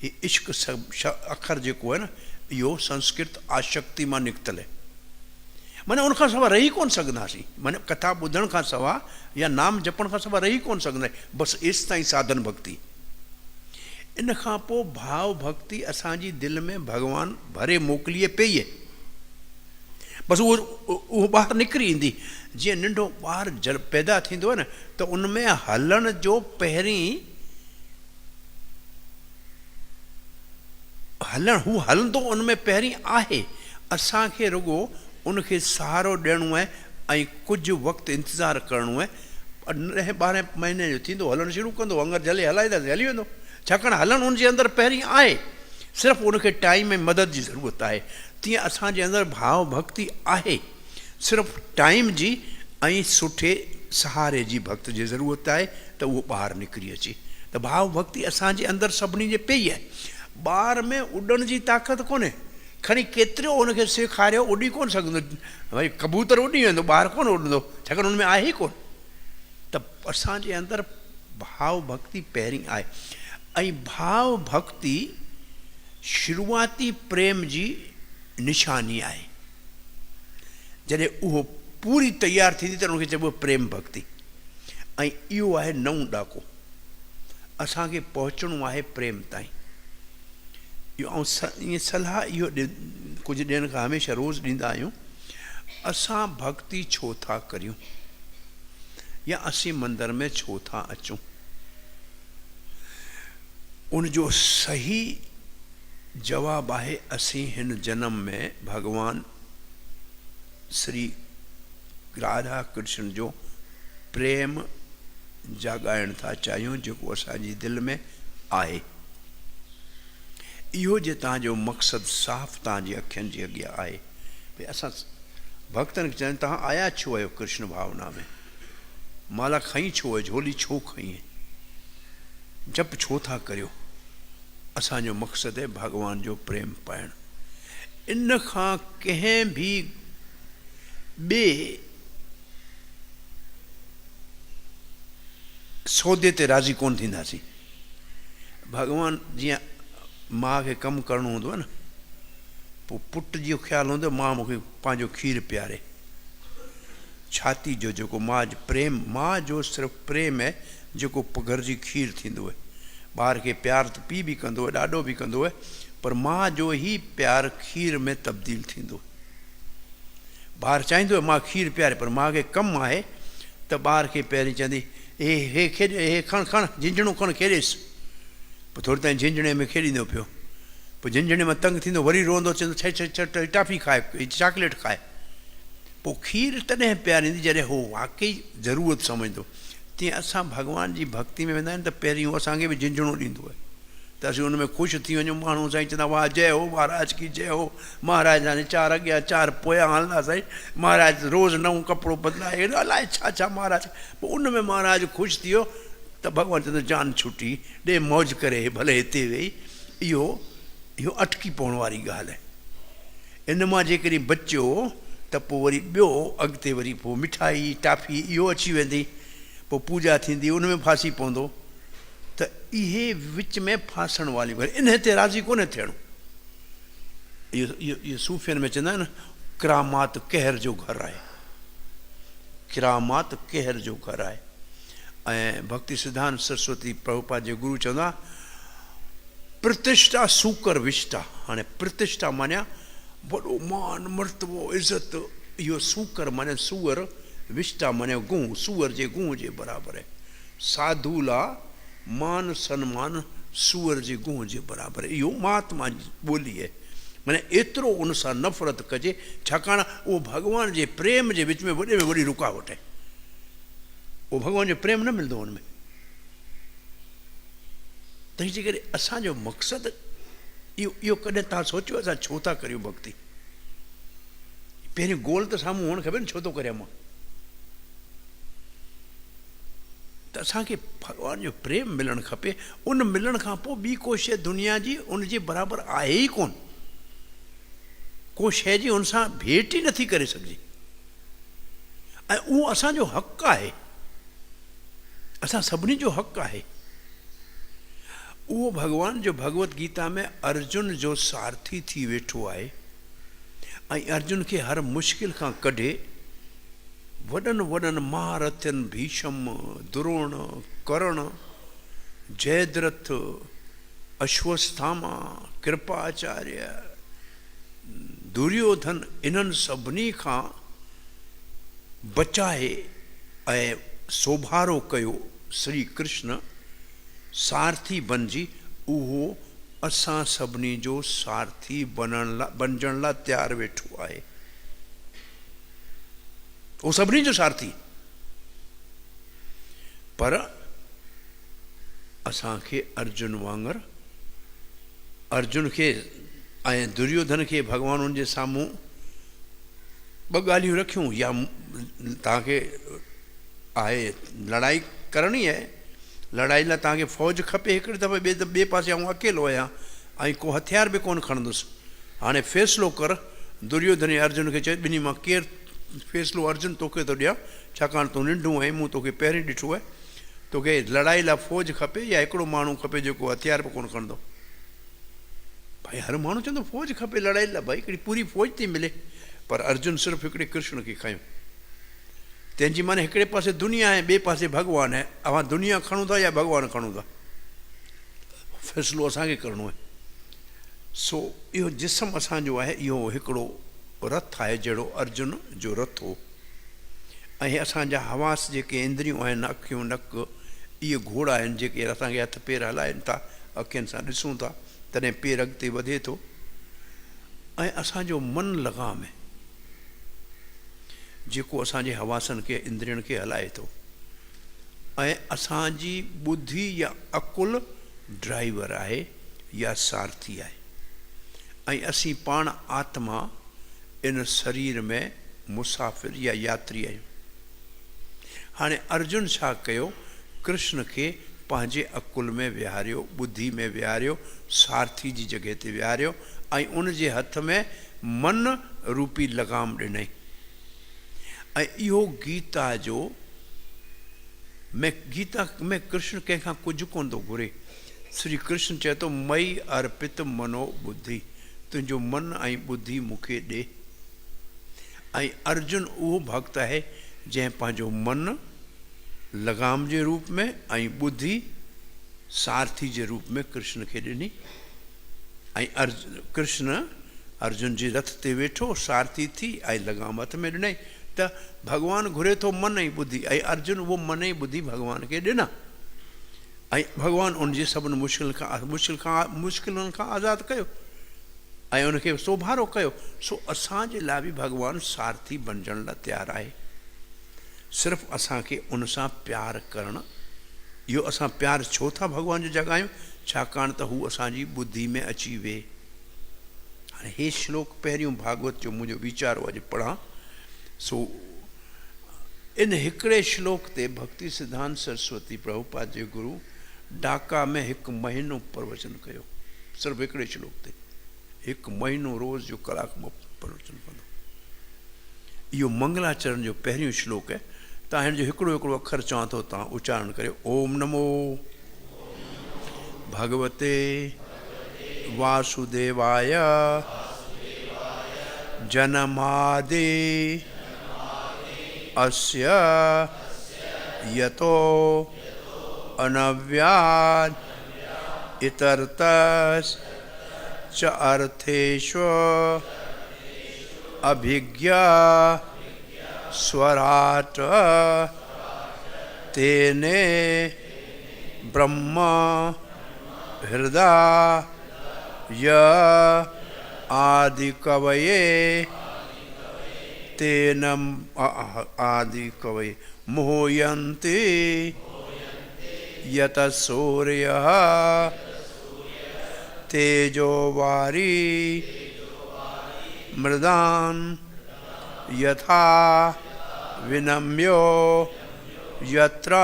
हीउ इश्क अखर जेको आहे न, इहो संस्कृत आशक्ति मां निकितल आहे। माना उनखां सवाइ रही कोन सघंदासीं। माना कथा ॿुधण खां सवाइ या नाम जपण खां सवाइ रही कोन सघंदासीं। बसि एसि ताईं साधन भक्ति। इन खां पोइ भाव भक्ति असांजी दिलि में भॻवानु भरे मोकिलीए पई आहे। बसि उहो ॿाहिरि निकिरी ईंदी। जीअं नंढो ॿारु पैदा थींदो आहे न, त उनमें हलण जो पहिरीं हू हलंदो उनमें पहिरीं आहे। असांखे रुॻो उनखे सहारो ॾियणो आहे ऐं कुझु वक़्तु इंतज़ारु करिणो आहे। 10-12 महीने जो थींदो, हलणु शुरू कंदो, वांगुरु जले हलाईंदासीं, हली वेंदो। छाकाणि हलणु हुनजे अंदरि पहिरीं आहे, सिर्फ़ु उनखे टाइम ऐं मदद जी ज़रूरत आहे। तीअं असांजे अंदरि भाव भक्ति आहे, सिर्फ़ु टाइम जी ऐं सुठे सहारे जी भक्त जी ज़रूरत आहे त उहो ॿाहिरि निकिरी अचे। त भाव भक्ति असांजे अंदरि सभिनी जे पई आहे। ॿार में उॾण जी ताक़त कोन्हे, खणी केतिरो हुनखे सेखारियो उॾी कोन सघंदो। भई कबूतर उॾी वेंदो, ॿार कोन उॾंदो, छाकाणि हुन में आहे ई कोन। त असांजे अंदरि भाव भक्ति पहिरीं आहे। ऐं भाव भक्ति शुरूआती प्रेम जी निशानी आहे। जॾहिं उहो पूरी तयारु थींदी त उनखे चइबो प्रेम भक्ति। ऐं इहो आहे नओं ॾाको, असांखे पहुचणो आहे प्रेम ताईं। इहो ईअं सलाह इहो कुझु ॾियण खां हमेशह रोज़ु ॾींदा आहियूं, असां भक्ति छो था करियूं या असीं मंदर में छो था अचूं। उनजो सही जवाबु आहे असीं हिन जनम में भॻवान श्री राधा कृष्ण जो प्रेम जाॻाइण था चाहियूं, जेको असांजी दिलि में आहे। इहो जे तव्हांजो मक़सदु साफ़ तव्हांजी अखियुनि जे अॻियां आहे। भई असां भक्तनि खे चवनि तव्हां आया छो आहियो कृष्ण भावना में, माला खई छो आहे, झोली छो खई, जप छो था करियो। असांजो मक़सदु आहे भॻवान जो प्रेम पाइणु। इन खां कंहिं बि ॿिए सौदे ते राज़ी कोन थींदासीं। भॻवान जीअं माउ खे कमु करिणो हूंदो आहे न, पोइ पुट जो ख़्यालु हूंदो माउ मूंखे पंहिंजो खीरु पीआरे। छाती जो जेको माउ जो प्रेम, माउ जो सिर्फ़ु प्रेम आहे जेको घर जी खीरु थींदो आहे। ॿार खे प्यारु त पीउ बि कंदो आहे, ॾाढो बि कंदो आहे, पर माउ जो ई प्यारु खीर में तब्दील थींदो आहे। ॿारु चाहींदो आहे मां खीरु पीआरे, पर माउ खे कमु आहे त ॿार खे पहिरीं चवंदी हे खेॾ, हे खण खण झिंझणो खण खेॾेसि। पोइ थोरी ताईं झिंझणे में खेॾींदो पियो, पोइ झिंझणे में तंग थींदो, वरी रोअंदो, चवंदो छ टाफी खाए, चॉकलेट खाए। पोइ खीरु तॾहिं पीआरींदी जॾहिं हू वाक़ई ज़रूरत सम्झंदो। तीअं असां भॻवान जी भक्ति में वेंदा आहियूं त पहिरीं उहो असांखे बि झिंझणो ॾींदो आहे त असीं हुन में ख़ुशि थी वञूं। माण्हू साईं चवंदा वाह जय हो महाराज की जय हो, महाराज हाणे 4 अॻियां 4 पोयां हलंदा साईं, महाराज रोज़ु नओं कपिड़ो बदिलाए, अलाए छा छा महाराज। पोइ उन में महाराज ख़ुशि थी वियो त भॻवानु चवंदो जान छुटी ॾे मौज करे, भले हिते वेही। इहो अटकी पवण वारी ॻाल्हि आहे। इन मां जेकॾहिं बचियो त पोइ वरी ॿियो अॻिते वरी पोइ मिठाई टाफी इहो अची वेंदी, पोइ पूॼा थींदी, उन में फासी पवंदो। त इहे विच में फासण वारियूं ॻाल्हियूं, इन ते राज़ी कोन्हे थियणो। इहो सूफ़ियनि में चवंदा आहिनि किरामात कहर जो घरु आहे, किरामात कहर जो घरु आहे। ऐं भक्ति सिद्धांत सरस्वती प्रभुपाद जे गुरु चवंदा प्रतिष्ठा सूकर विष्ठा। हाणे प्रतिष्ठा मानिया वॾो मान मर्तबो इज़त, इहो सूकर माने सूअर, विष्ठा माने गूं, सूअर जे गूं जे बराबरि आहे। साधू ला मान सन्मान सूअर जे गूं जे बराबरि आहे। इहो महात्मा जी ॿोली आहे। माने एतिरो उन सां नफ़रत कजे, छाकाणि उहो भॻवान जे प्रेम जे विच में वॾे में वॾी रुकावट आहे। उहो भॻवान जो प्रेम न मिलंदो हुन में। तंहिंजे करे असांजो मक़सदु इहो कॾहिं तव्हां सोचियो असां छो था करियूं भक्ति। पहिरीं गोल त साम्हूं हुअणु खपे न, छो थो करियां मां। त असांखे भॻवान जो प्रेम मिलणु खपे। उन मिलण खां पोइ ॿी को शइ दुनिया जी उन जे बराबरि आहे ई कोन। को शइ जी हुन सां भेट ई नथी करे सघिजे। ऐं उहो असांजो हक़ु आहे, असां सभिनी जो हक़ु आहे। उहो भॻवान जो भगवत गीता में अर्जुन जो सारथी थी वेठो आहे ऐं अर्जुन खे हर मुश्किल खां कढे वॾनि वॾनि महारथियुनि भीष्म, द्रोण, कर्ण, जयद्रथ, अश्वत्थामा, कृपाचार्य, दुर्योधन, इन्हनि सभिनी खां बचाए ऐं सोभारो कयो श्री कृष्ण सारथी बणिजी। उहो असां सभिनी जो सारथी बणजण लाइ तयारु वेठो आहे। उहो सभिनी जो सारथी, पर असांखे अर्जुन वांगुरु, अर्जुन खे ऐं दुर्योधन खे भॻवान उन जे साम्हूं ॿ ॻाल्हियूं रखियूं, या तव्हांखे आहे लड़ाई करणी आहे, लड़ाई लाइ तव्हांखे फ़ौज खपे हिकिड़ी दफ़े, ॿिए पासे आउं अकेलो आहियां ऐं को हथियार बि कोन खणंदुसि। हाणे फ़ैसिलो कर। दुर्योधन अर्जुन खे चए ॿिन्ही मां केरु फ़ैसिलो? अर्जुन तोखे थो ॾियां, छाकाणि तूं नंढो आहीं, मूं तोखे पहिरीं ॾिठो आहे। तोखे लड़ाई लाइ फ़ौज खपे या हिकिड़ो माण्हू खपे जेको हथियार बि कोन खणंदो? भाई हर माण्हू चवंदो फ़ौज खपे लड़ाई लाइ, भाई हिकिड़ी पूरी फ़ौज थी मिले। पर अर्जुन सिर्फ़ु हिकिड़े कृष्ण खे खयो। तंहिंजी माना हिकिड़े पासे दुनिया आहे, ॿिए पासे भॻवानु आहे। अवां दुनिया खणूं था या भॻवानु खणूं था, फ़ैसिलो असांखे करिणो आहे। सो इहो जिस्म असांजो आहे, इहो हिकिड़ो रथ आहे जहिड़ो अर्जुन जो रथ हो। ऐं असांजा हवास जेके इंद्रियूं आहिनि, अखियूं नक, इहे घोड़ा आहिनि जेके असांखे हथ पेर हलाइनि था, अखियुनि सां ॾिसूं था, तॾहिं पेर अॻिते वधे थो। ऐं असांजो मन लॻाम आहे जेको असांजे हवासनि खे, इंद्रियनि खे हलाए थो। ऐं असांजी ॿुधी या अकुल ड्राइवर आहे या सारथी आहे। ऐं असीं पाण आत्मा इन शरीर में मुसाफ़िर या यात्री आहियूं। हाणे अर्जुन छा कयो? कृष्ण खे पंहिंजे अकुल में विहारियो, ॿुधी में विहारियो, सारथी जी जॻह ते विहारियो ऐं उन जे हथ में मन रूपी लॻाम ॾिनई। ऐं इहो गीता जो गीता में कृष्ण कंहिंखां कुझु कोन थो घुरे। श्री कृष्ण चए थो मई अर्पित मनो बुद्धि, तुंहिंजो मन ऐं ॿुधी मूंखे ॾे। ऐं अर्जुन उहो भक्त आहे जंहिं पंहिंजो मन लॻाम जे रूप में ऐं ॿुधी सारथी जे रूप में कृष्ण खे ॾिनी। ऐं कृष्ण अर्जुन जे रथ ते वेठो, सारथी थी ऐं लॻाम हथ में ॾिनई। त भॻवानु घुरे थो मन ऐं ॿुधी, ऐं अर्जुन उहो मन ऐं ॿुधी भॻवान खे ॾिना। ऐं भॻवानु उनजे सभिनि मुश्किलुनि खां आज़ादु कयो ऐं उनखे सोभारो कयो। सो असांजे लाइ बि भॻवानु सारथी बणिजण लाइ तयारु आहे। सिर्फ़ु असांखे उन सां प्यारु करणु। इहो असां प्यारु छो था भॻवान जो जॻायूं? छाकाणि त हू असांजी ॿुधी में अची वेहे। हाणे हे श्लोक पहिरियों भागवत जो मुंहिंजो वीचारो अॼु पढ़ां। सो इन हिकिड़े श्लोक ते भक्ति सिद्धांत सरस्वती प्रभुपाद जे गुरु ढाका में 1 महीनो प्रवचन कयो। सिर्फ़ु हिकिड़े श्लोक ते 1 महीनो रोज़ जो कलाक प्रवचन कंदो। इहो मंगलाचरण जो पहिरियों श्लोक आहे। तव्हां हिन जो हिकिड़ो हिकिड़ो अखर चवां थो, तव्हां उच्चारण करियो। ओम नमो भगवते वासुदेवाय जनमादि अस्य यतो अनव्याद इतरतस् च अर्थेषु अभिज्ञा स्वराट तेने ब्रह्म हृदय आदि कवये तेन आदि कवये मोहयन्ति यत सूर्यः तेजोवारी मृदान् यथा विनम्यो यत्र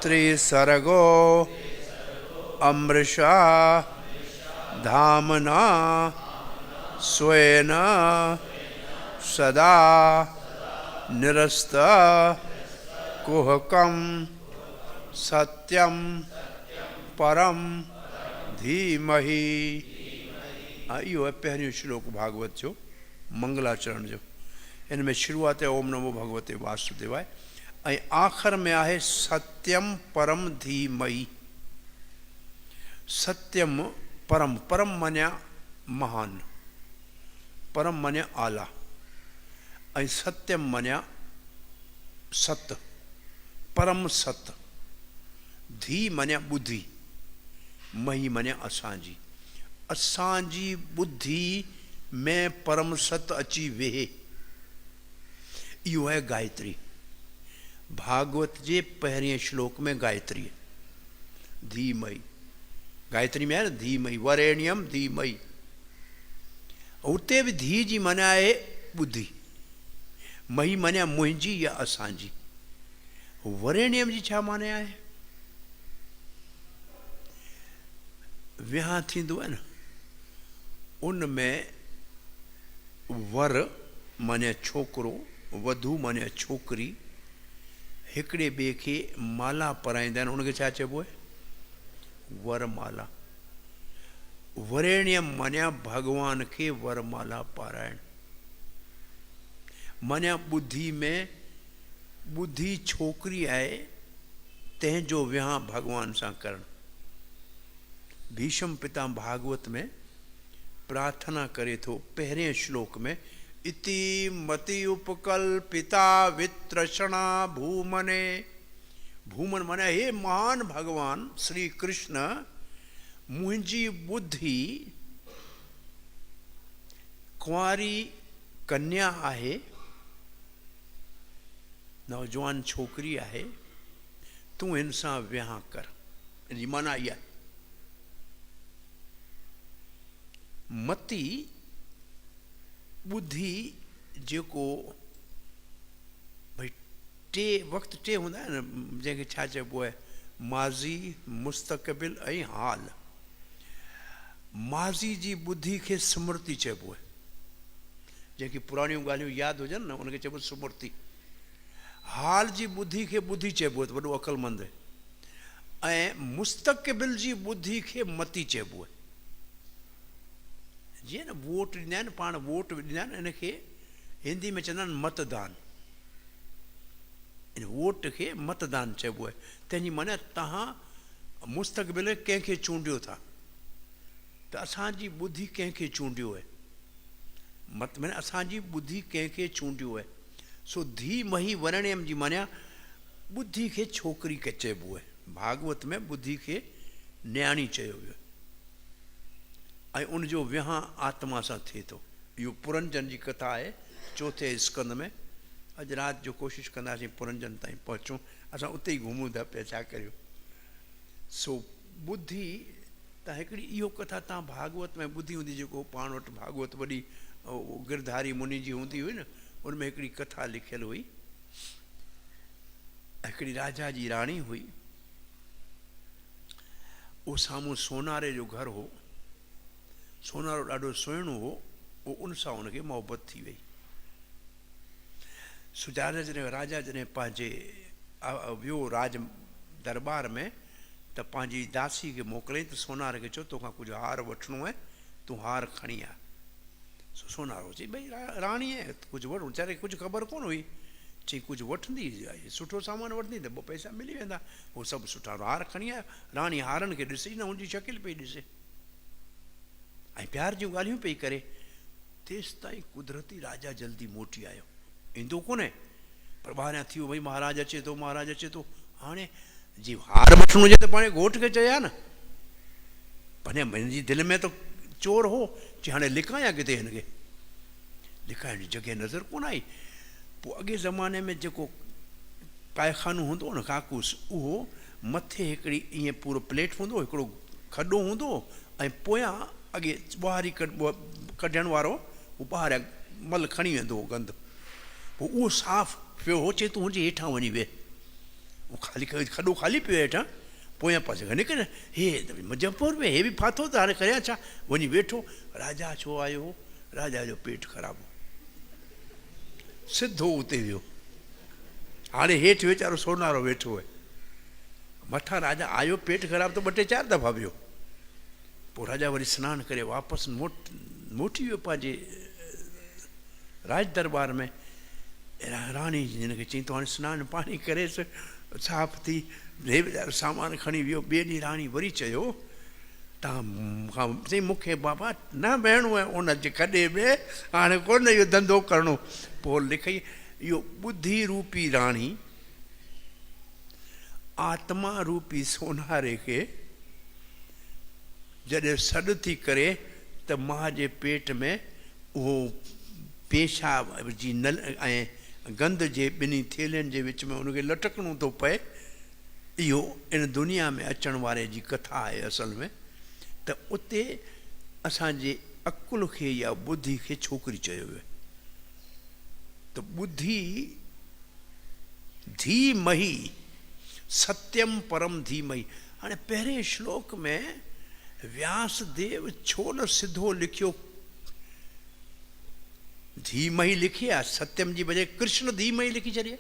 त्रिसर्गो अमृषा धामना स्वेन सदा निरस्त कुहकं सत्यं परम धीमहि। इहो आहे पहिरियों श्लोक भागवत जो मंगलाचरण जो। इन में शुरूआत है ओम नमो भगवते वासुदेवाय ऐं आख़िर में आहे सत्यम परम धीमहि। सत्यम परम, परम मञा महान, परम मञा आला ऐं सत्यम मञा सत, परम सत। धी मञा ॿुधी, मही मञा असांजी। असांजी ॿुधी में परम सत अची वेहे। इहो आहे गायत्री। भागवत जे पहिरें श्लोक में गायत्री है धीमहि। गायत्री में आहे न धीमहि, वरेण्यम धीमहि। उते बि धी जी माना आहे ॿुधी। मही माने मुंहिंजी या असांजी। वरेण्यम जी छा माने आहे? विहांउ थींदो आहे न, उन में वर माने छोकिरो, वधू माने छोकिरी, हिकिड़े ॿिए खे माला पराईंदा आहिनि, उनखे छा चइबो आहे? वरमाला। वरेण्यम माने भॻवान खे वरमाला पाराइण। माने ॿुधी में ॿुधी छोकिरी आहे, तंहिंजो विहांउ भॻवान सां करणु। भीष्म पिता भागवत में प्रार्थना करे थो पहिरें श्लोक में, इति मति उपकल्पिता वित्रषणा भूमने। भूमन माने हे महान भगवान श्री कृष्ण, मुंहिंजी बुद्धि कुंवारी कन्या आहे, नौजवान छोकिरी आहे, तूं हिन सां विहांउ कर। हिनजी माना इहा। मती बुद्धि जेको भई टे वक़्तु टे हूंदा आहिनि न, जंहिंखे छा चइबो आहे? माज़ी, मुस्तक़बिल ऐं हाल। माज़ी जी बुद्धि खे स्मृति चइबो आहे, जंहिंखे पुराणियूं ॻाल्हियूं यादि हुजनि न उनखे चइबो स्मृति। हाल जी बुद्धि खे बुद्धि चइबो आहे, त वॾो अक़लमंद आहे। ऐं मुस्तक़बिल जी बुद्धि खे मती चइबो आहे। जीअं न वोट ॾींदा आहिनि, पाण वोट ॾींदा आहिनि, इनखे हिंदी में चवंदा आहिनि मतदान। इन वोट खे मतदान चइबो आहे। तंहिंजी माना तव्हां मुस्तक़बिल कंहिंखे चूंडियो था, त असांजी बुद्धि कंहिंखे चूंडियो आहे। मत माना असांजी बुद्धि कंहिंखे चूंडियो आहे। सो धी मही वरण्यम जी माना बुद्धि खे छोकिरी खे चइबो आहे। भागवत में बुद्धि खे न्याणी चयो वियो ऐं उनजो विहांउ आत्मा सां थिए थो। इहो पुरंजन जी कथा आहे चौथे स्कंद में। अॼु राति जो कोशिशि कंदासीं पुरंजन ताईं पहुचूं, असां उते ई घुमूं था पिया, छा करियूं। सो बुद्धि त हिकिड़ी इहो कथा तव्हां भागवत में ॿुधी हूंदी, जेको पाण वटि भागवत वॾी गिरधारी मुनि जी हूंदी हुई न, उनमें हिकिड़ी कथा लिखियलु हुई। हिकिड़ी राजा जी राणी हुई, उहो साम्हूं सोनारे जो घरु हो। सोनारो ॾाढो सुहिणो हो, उहो उन सां उनखे मोहबत थी वई। सुजारा जॾहिं राजा जॾहिं पंहिंजे वियो राज दरबार में, त पंहिंजी दासी खे मोकिलियईं त सोनार खे चयो तोखां कुझु हार वठिणो आहे, तूं हार खणी आ। सोनारो चई भई राणी आहे, कुझु वठो। वीचारे कुझु ख़बर कोन हुई, चई कुझु वठंदी, सुठो सामान वठंदी त ॿ पैसा मिली वेंदा। उहो सभु सुठा हार खणी आयो। राणी हारनि खे ॾिसे न, हुनजी शकिल पई ॾिसे ऐं प्यार जूं ॻाल्हियूं पई करे। तेसि ताईं कुदरती राजा जल्दी मोटी आयो, ईंदो कोन्हे, पर ॿाहिरियां थी वियो भई महाराज अचे थो, महाराज अचे थो। हाणे जी हार वठणो हुजे त पाण घोट खे चया न, भले मुंहिंजी दिलि में त चोर हो, चई हाणे लिकायां किथे हिनखे, लिकाइण जी जॻह नज़र कोन आई। पोइ अॻे ज़माने में जेको पायखानो हूंदो न काकूस, उहो मथे हिकिड़ी ईअं पूरो प्लेट हूंदो, हिकिड़ो खॾो हूंदो ऐं पोयां अॻे ॿुहारी कढण वारो उहो ॿाहिरि मल खणी वेंदो हो गंद। पोइ उहो साफ़ु पियो हो, चए तूं हुनजे हेठां वञी वेह। उहो ख़ाली खॾो ख़ाली पियो हेठां, पोयां पासे खणी करे हे मुजफ्फर में हे बि फाथो त हाणे करियां छा, वञी वेठो। राजा छो आयो? राजा जो पेट ख़राबु हो, सिधो उते वियो। हाणे हेठि वीचारो सोनारो वेठो आहे, मथां राजा आयो, पेट ख़राबु, त 2 टे 4 दफ़ा वियो। पोइ राजा वरी सनानु करे वापसि मोटी वियो पंहिंजे राज दरबार में। राणी हिनखे चई तूं हाणे सनानु पाणी करेसि, साफ़ थी, हे वीचारो सामान खणी वियो। ॿिए ॾींहुं राणी वरी चयो तव्हां चई मूंखे बाबा न वेहणो आहे उन जे खॾे में, हाणे कोन इहो धंधो करिणो। पोइ लिखई इहो ॿुधी रूपी राणी आत्मा रूपी सोनारे खे जॾहिं सॾु थी करे त मां जे पेट में उहो पेशाब जी नल ऐं गंद जे ॿिन्ही थेलियुनि जे विच में उनखे लटकणो थो पए। इहो इन दुनिया में अचण वारे जी कथा आहे असल में। त उते असांजे अकुल खे या बुद्धि खे छोकिरी चयो वियो। तो बुद्धि धीमहि सत्यम परम धीमहि। हाँ पहिरें श्लोक में व्यासदेव छोल सिधो लिखियो धीमहि लिखी आहे, सत्यम जी बजाय कृष्ण धीमहि लिखी छॾिए,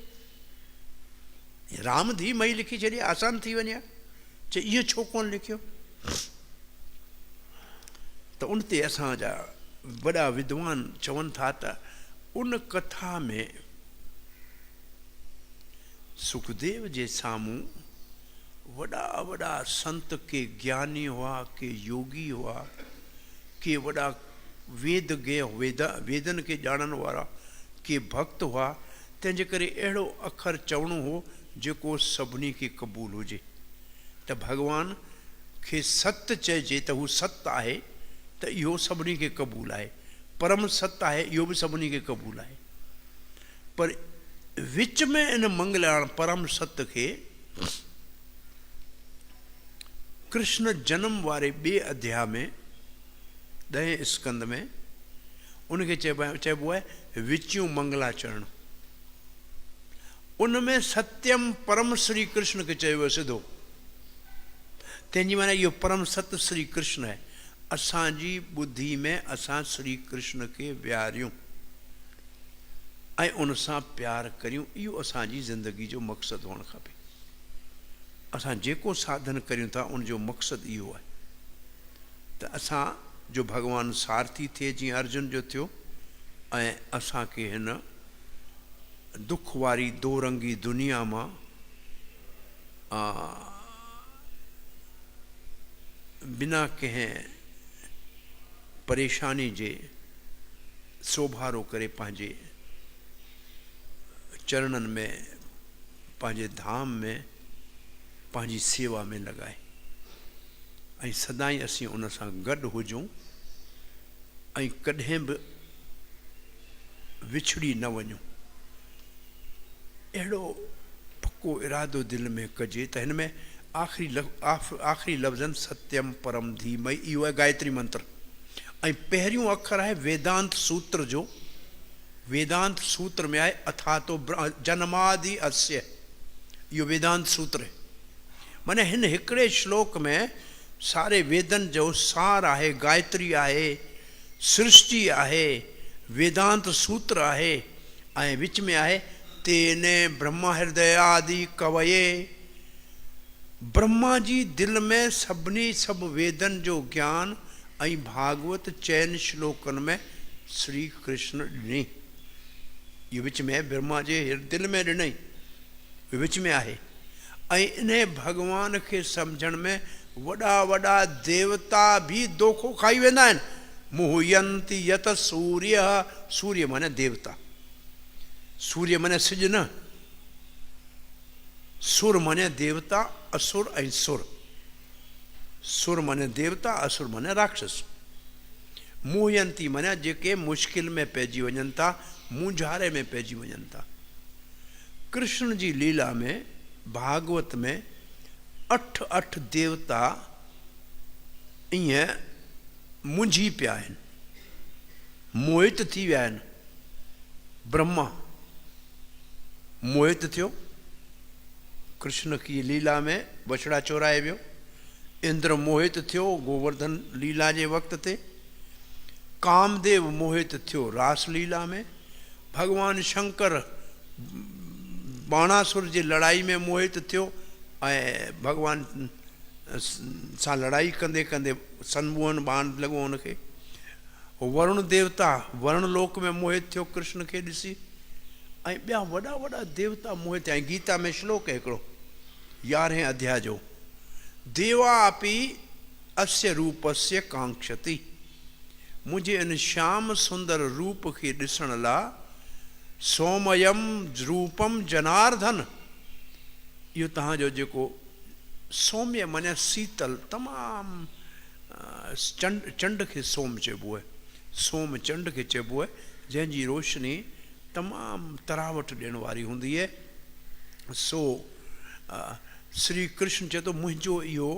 राम धीमहि लिखी छॾिए, आसान थी वञे। चे इहो छो कोन लिखियो? त उन ते असांजा वॾा विद्वान चवनि था त उन कथा में सुखदेव जे साम्हूं वॾा वॾा संत के ज्ञानी हुआ, के योगी हुआ, के वॾा वेदन के ॼाणण वारा, के भक्त हुआ। तंहिंजे करे अहिड़ो अखर चवणो हो जेको सभिनी खे क़बूल हुजे, त भॻवान खे सत्य चइजे त हू सत्य आहे, त इहो सभिनी खे क़बूल आहे। परम सत्य आहे, इहो बि सभिनी खे क़बूल आहे। पर विच में इन मंगलाण परम सत्य खे कृष्ण जन्म वारे ॿिए अध्याय में 10 स्कंद में उनखे चइबो आहे विच्यूं मंगलाचरण। उनमें सत्यम परम श्री कृष्ण खे चयो सिधो। तंहिंजी माना इहो परम सत्य श्री कृष्ण आहे। असांजी बुद्धि में असां श्री कृष्ण खे विहारियूं ऐं उन सां प्यार करियूं, इहो असांजी ज़िंदगी जो मक़सदु हुअणु खपे। असां जेको साधन करियूं था उनजो मक़सदु इहो आहे त असां जो भगवान सारथी थिए, जीअं अर्जुन जो थियो, ऐं असांखे हिन दुख वारी दोरंगी दुनिया मां बिना कंहिं परेशानी जे सोभारो करे पंहिंजे चरणनि में, पंहिंजे धाम में, पंहिंजी सेवा में लॻाए, ऐं सदाईं असीं उन सां गॾु हुजूं ऐं कॾहिं बि विछड़ी न वञूं। अहिड़ो पको इरादो दिलि में कजे त हिन में आख़िरी लफ़्ज़नि सत्यम परम धीमहि, इहो आहे गायत्री मंत्र। ऐं पहिरियों अखर आहे वेदांत सूत्र जो। वेदांत सूत्र में आहे अथातो जन्मादि अस्य, इहो वेदांत सूत्र आहे। माने हिन हिकिड़े श्लोक में सारे वेदन जो सार आहे, गायत्री आहे, सृष्टि आहे, वेदांत सूत्र आहे, ऐं विच में आहे तेने ब्रह्मा हृदय आदि कवये। ब्रह्मा जी दिल में सभु वेदन जो ज्ञान ऐं भागवत चयन श्लोकनि में श्री कृष्ण ॾिनई। इहो विच में ब्रह्मा जे दिल में ॾिनई, विच में आहे। ऐं इन भगवान खे सम्झण में वॾा वॾा देवता भी दोखो खाई वेंदा आहिनि। मुह्यंति यत सूर्य, सूर्य माने देवता, सूर्य माने सिज न, सुर माने देवता, असुर ऐं सुर। सुर माने देवता, असुर माने राक्षस। मुह्यंती माने जेके मुश्किल में पइजी वञनि था, मूंझारे में पइजी वञनि था। कृष्ण जी लीला में भागवत में 8 देवता ईअं मुंझी पिया आहिनि, मोहित थी विया आहिनि। ब्रह्मा मोहित थियो, कृष्ण की लीला में बछड़ा चोराए वियो। इंद्र मोहित थियो गोवर्धन लीला जे वक़्त ते। कामदेव मोहित थियो रास लीला में। भगवान शंकर बाणासुर जी लड़ाई में मोहित थियो ऐं भगवान सां लड़ाई कंदे कंदे सनमुहन बाण लॻो हुनखे। वरुण देवता वरुण लोक में मोहित थियो कृष्ण खे ॾिसी, ऐं ॿिया वॾा वॾा देवता मोहित। ऐं गीता में श्लोक है हिकिड़ो 11वें अध्याय जो, देवा अपि अस्य रूपस्य कांक्षति। मुंहिंजे इन श्याम सुंदर रूप खे ॾिसण लाइ सौमयम रूपम जनार्दन। इहो तव्हांजो जेको सौम्य माने शीतल, तमामु चंड खे सोम चइबो आहे, सोम चंड खे चइबो आहे, जंहिंजी रोशनी तमामु तरावट ॾियण वारी हूंदी आहे। सो श्री कृष्ण चए थो मुंहिंजो इहो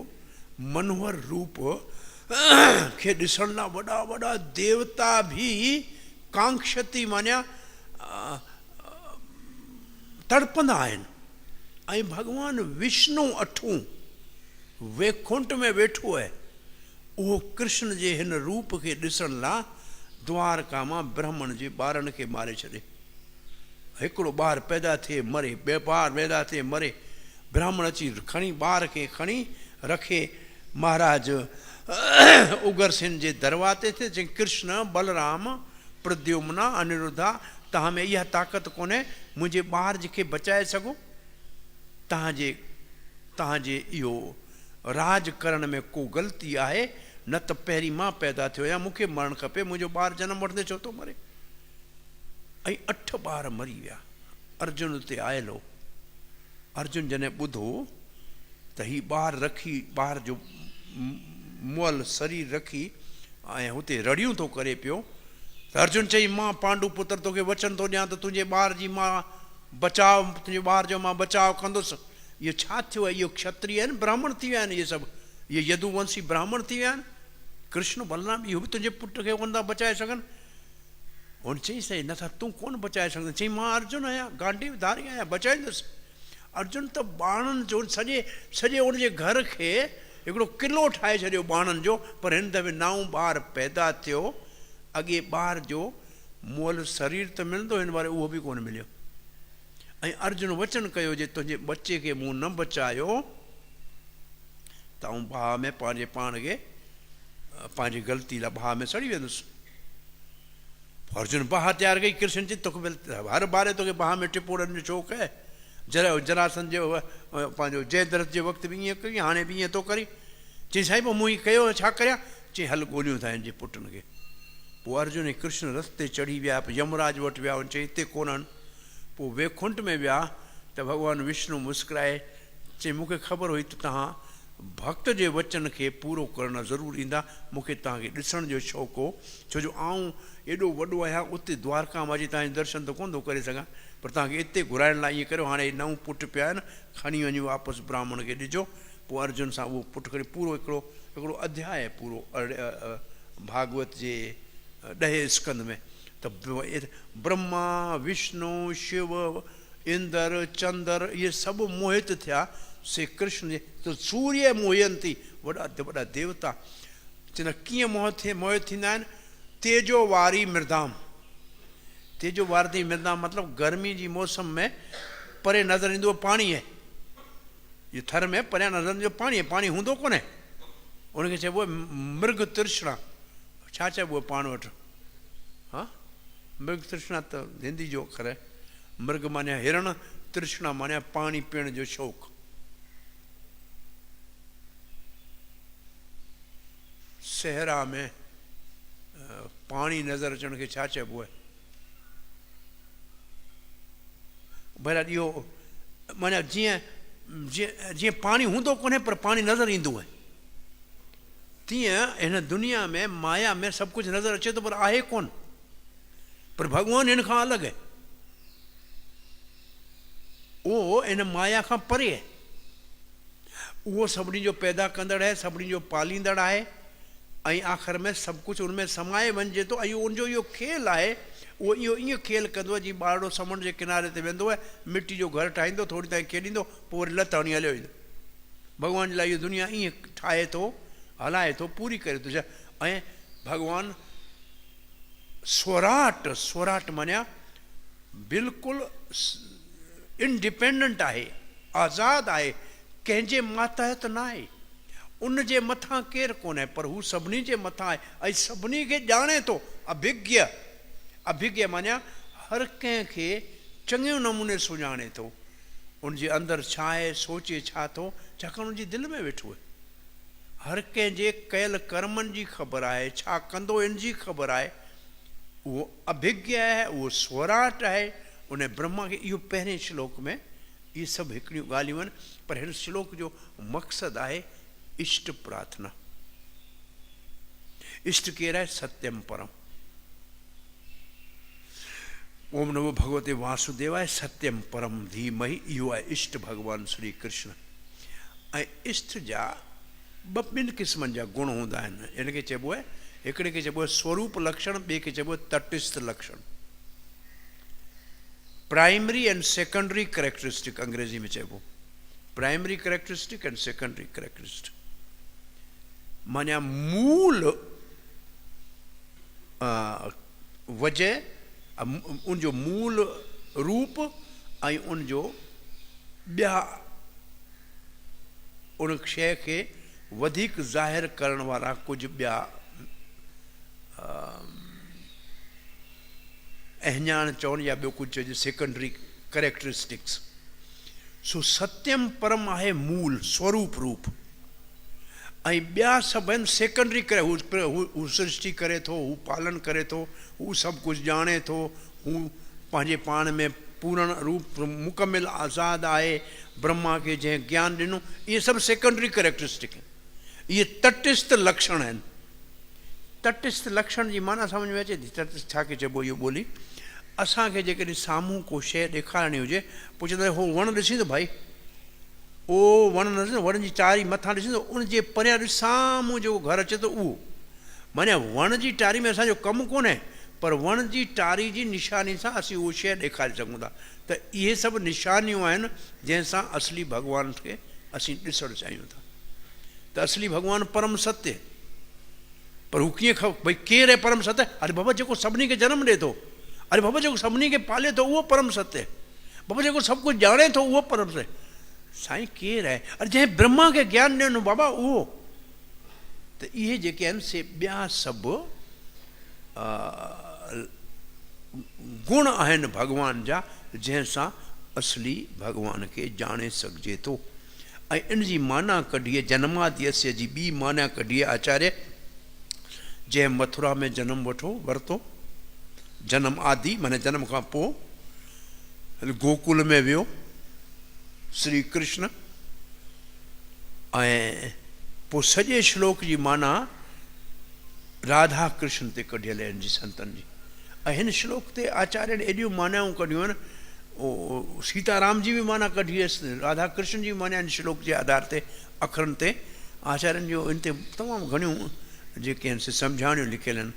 मनोहर रूप खे ॾिसण लाइ वॾा वॾा देवता भी कांक्षति मानिया तड़पंदा आहिनि। ऐं भॻवानु विष्णु अठूं वैकुंठ में वेठो आहे, उहो कृष्ण जे हिन रूप खे ॾिसण लाइ द्वारका मां ब्राह्मण जे ॿारनि खे मारे छॾे। हिकिड़ो ॿार पैदा थिए मरे, ॿियो ॿार पैदा थिए मरे, ब्राह्मण अची खणी ॿार खे खणी रखे महाराज उग्रसेन जे दरवाज़े ते, चई कृष्ण बलराम प्रद्युम्न अनिरुद्धा, तव्हां में इहा ताक़त कोन्हे मुंहिंजे ॿार खे बचाए सघो? तव्हांजे इहो राज करण में को ग़लती आहे? न त पहिरीं मां पैदा थियो आहियां, मूंखे मरणु खपे, मुंहिंजो ॿार जनम वठंदे छो थो मरे? ऐं 8 ॿार मरी विया। अर्जुन उते आयल हो। अर्जुन जॾहिं ॿुधो त हीउ ॿार रखी, ॿार जो मुअल शरीर रखी ऐं हुते रड़ियूं थो करे पियो, त अर्जुन चई मां पांडु पुत्र तोखे वचन थो ॾियां त तुंहिंजे ॿार जी मां बचाव, तुंहिंजे ॿार जो मां बचाव कंदुसि। इहो छा थियो आहे? इहो क्षत्रिय आहिनि, ब्राह्मण थी विया आहिनि, इहे सभु इहे यदुवंशी ब्राह्मण थी विया आहिनि। कृष्ण बलराम इहो बि तुंहिंजे पुट खे कोन था बचाए सघनि? हुन चई सही नथा, तूं कोन बचाए सघंदे? चई मां अर्जुन आहियां, गांडीवधारी आहियां, बचाईंदुसि। अर्जुन त बाणनि जो सॼे उनजे घर खे हिकिड़ो किलो ठाहे छॾियो बाणनि जो, पर हिन दफ़े नओं ॿार पैदा थियो। अॻे ॿार जो मुअल शरीर त मिलंदो, हिन बारे उहो बि कोन मिलियो। ऐं अर्जुन वचन कयो जे तुंहिंजे बचे खे मूं न बचायो त आउं भाउ में पंहिंजे पाण खे, पंहिंजी ग़लती लाइ भाउ में सड़ी वेंदुसि। अर्जुन बाहि तयारु कई। कृष्ण जी तोखे हर बारे तोखे बाहि में टिपोड़नि जो शौक़ु आहे। जरासंध जो पंहिंजो जयद्रथ जे वक़्तु बि ईअं कई, हाणे बि ईअं थो करी। चई साईं पोइ मूं हीअ कयो, छा करियां? चई हल गोलियूं था हिन जे पुटनि खे। पोइ अर्जुन ऐं कृष्ण रस्ते चढ़ी विया, यमराज वटि विया, हुन चई हिते कोन्हनि। पोइ वैकुंठ में विया त भॻवानु विष्णु मुस्कुराए चई मूंखे ख़बर हुई त तव्हां भक्त जे वचन खे पूरो करणु ज़रूरु ईंदा, मूंखे तव्हांखे ॾिसण जो शौक़ु हो, छो जो आऊं एॾो वॾो आहियां, उते द्वारका मां अची तव्हांजे दर्शन त कोन थो करे सघां, पर तव्हांखे हिते घुराइण लाइ ईअं करियो, हाणे नओं पुटु पिया आहिनि, खणी वञो वापसि ब्राह्मण खे ॾिजो। पोइ अर्जुन सां उहो पुटु करे पूरो हिकिड़ो अध्याय पूरो भागवत जे 10 स्कंद में त ब्रह्मा विष्णु शिव इंद्र चंद्र इहे सभु मोहित थिया से कृष्ण जे। त सूर्य मोहयंती, वॾा वॾा देवता चवंदा कीअं मोहित थींदा आहिनि? तेजो वारी मृदाम। तेजो वारी मृदाम मतिलबु गर्मी जी मौसम में परे नज़र ईंदो पाणी आहे, इहो थर में परियां नज़र ईंदो पाणी आहे, पाणी हूंदो कोन्हे, उनखे चइबो आहे मृग तृष्णा। छा चइबो आहे पाण वटि? हा, मृग तृष्णा त हिंदी जो अखर आहे। मृग माने हिरण, तृष्णा माने पाणी पीअण जो शौक़ु। सहरा में पाणी नज़र अचण खे छा चइबो आहे? भला इहो माना जीअं पाणी हूंदो कोन्हे पर पाणी नज़र ईंदो आहे, तीअं हिन दुनिया में माया में सभु कुझु नज़र अचे थो पर आहे कोन, पर भॻवानु हिन खां अलॻि आहे, उहो इन माया खां परे आहे। उहो सभिनी जो पैदा कंदड़ आहे, सभिनी जो पालींदड़ आहे, ऐं आख़िर में सभु कुझु उनमें समाए वञिजे थो। ऐं उनजो इहो खेल आहे, उहो इहो ईअं खेल कंदो आहे जीअं ॿारड़ो समुंड जे किनारे ते वेंदो आहे, मिटी जो घर ठाहींदो, थोरी ताईं खेॾींदो, पोइ वरी लत हणी हलियो वेंदो। भॻवान जे लाइ इहो दुनिया ईअं ठाहे थो, हलाए थो, पूरी करे थो छा। ऐं भॻवानु स्वराट मञिया बिल्कुलु इंडिपेंडेंट आहे, आज़ादु आहे, कंहिंजे मातहत न आहे, उनजे मथां केरु कोन आहे, पर हू सभिनी जे मथां आहे ऐं सभिनी खे ॼाणे थो। अभिज्ञ माना हर कंहिंखे चङे नमूने सुञाणे थो, उनजे अंदरि छा आहे, सोचे छा थो, छाकाणि उनजी दिलि में वेठो आहे। हर कंहिंजे कयल कर्मनि जी ख़बर आहे, छा कंदो इन जी ख़बर आहे। उहो अभिज्ञ आहे, उहो स्वराट आहे। उन ब्रह्मा खे इहो पहिरें श्लोक में इहे सभु हिकिड़ियूं ॻाल्हियूं आहिनि, पर हिन श्लोक जो मक़सदु आहे इष्ट प्रार्थना। इष्ट केरु आहे? सत्यम परम। ओम नमो भगवते वासुदेवाय सत्यम परम धीमहि, इहो आहे इष्ट भॻवानु श्री कृष्ण। ऐं इष्ट जा ॿिनि क़िस्मनि जा गुण हूंदा आहिनि। हिनखे चइबो आहे, हिकिड़े खे चइबो आहे स्वरूप लक्षण, ॿिए खे चइबो आहे तटस्थ लक्षण। प्राइमरी एंड सेकेंडरी करेक्टरिस्टिक अंग्रेजी में चइबो, primary characteristic and secondary characteristic माना मूल वजह, उन जो मूल रूप ऐं उन जो ॿिया उन शइ खे वधीक ज़ाहिर करण वारा कुझु ॿिया अहञाण चवनि या ॿियो कुझु चइजे सेकेंडरी करेक्टरिस्टिक्स। सो सत्यम परम आहे मूल स्वरूप रूप, ऐं ॿिया सभु आहिनि सेकेंडरी करे, हू सृष्टि करे थो, हू पालन करे थो, हू सभु कुझु ॼाणे थो, हू पंहिंजे पाण में पूर्ण रूप मुकमिल आज़ादु आहे, ब्रह्मा खे जंहिं ज्ञान ॾिनो, इहे सभु सेकेंडरी करेक्टरिस्टिक आहिनि। इहे तटस्थ लक्षण आहिनि। तटस्थ लक्षण जी माना सम्झ में अचे थी? तटस्थ छा खे चइबो इहो ॿोली? असांखे जेकॾहिं साम्हूं को शइ ॾेखारणी हुजे, पुछंदा हो वणु ॾिसींदो भाई, ओ वणु न ॾिसंदो, वण जी टारी मथां ॾिसंदो, उन जे परियां ॾिस साम्हूं जेको घरु अचे थो उहो। माना वण जी टारी में असांजो कमु कोन्हे, पर वण जी टारी जी निशानी सां असीं उहो शइ ॾेखारे सघूं था। त इहे सभु निशानियूं आहिनि जंहिंसां असली भॻवान खे असीं ॾिसणु चाहियूं था। त असली भॻवानु परम सत्य, पर हू कीअं भई केरु आहे परम सत्य? अरे बाबा जेको सभिनी खे जनमु ॾिए थो, अरे बाबा जेको सभिनी खे पाले थो उहो परम सत्य, बाबा जेको सभु कुझु ॼाणे थो उहो परम सत्य। साईं केरु आहे? अरे जंहिं ब्रह्मा खे ज्ञान ॾिनो बाबा उहो। त इहे जेके आहिनि से ॿिया सभु गुण आहिनि भॻवान जा, जंहिंसां असली भॻवान खे ॼाणे सघिजे थो। ऐं इन जी माना कढी आहे, जन्माद्यस्य जी ॿी माना कढी आहे आचार्य, जंहिं मथुरा में जनमु वरितो, जनम आदि माना जनम खां पोइ गोकुल में वियो श्री कृष्ण, ऐं पोइ सॼे श्लोक जी माना राधा कृष्ण ते कढियल आहिनि जी संतनि जी। ऐं हिन श्लोक ते आचार्य ने एॾियूं मानाऊं कढियूं आहिनि, ओ सीताराम जी बि माना कढी हुयसि, राधा कृष्ण जी माना आहिनि श्लोक जे आधार ते, अखरनि ते। आचार्यनि जो इन ते तमामु घणियूं जेके आहिनि से सम्झाणियूं लिखियल आहिनि।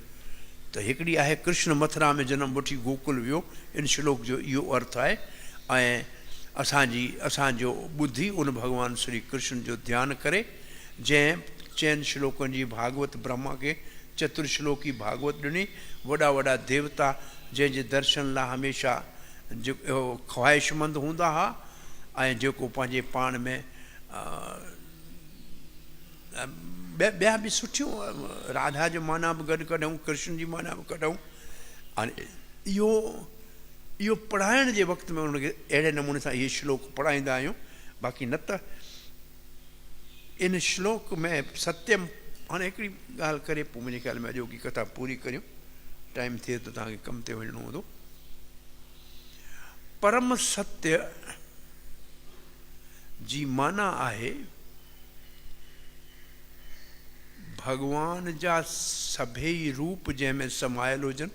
त हिकिड़ी आहे कृष्ण मथुरा में जनमु वठी गोकुल वियो, इन श्लोक जो इहो अर्थ आहे। ऐं असांजो ॿुधी उन भॻवानु श्री कृष्ण जो ध्यानु करे, जंहिं चइनि श्लोकनि जी भागवत ब्रह्मा खे चतुर्श्लोकी भागवत ॾिनी, वॾा वॾा देवता जंहिंजे दर्शन लाइ हमेशह जेको ख़्वाहिशमंद हूंदा हुआ, ऐं जेको पंहिंजे पाण में ॿिया बि सुठियूं राधा जो माना बि गॾु कढूं, कृष्ण जी माना बि कढूं। हाणे इहो पढ़ाइण जे वक़्त में उनखे अहिड़े नमूने सां इहे श्लोक पढ़ाईंदा आहियूं। बाक़ी न त इन श्लोक में सत्यम, हाणे हिकिड़ी ॻाल्हि करे पोइ मुंहिंजे ख़्याल में अॼोकी कथा पूरी करियूं, टाइम थिए त तव्हांखे कम ते वञिणो हूंदो। परम सत्य जी माना आहे भॻवान जा सभेई रूप जंहिंमें समायल हुजनि,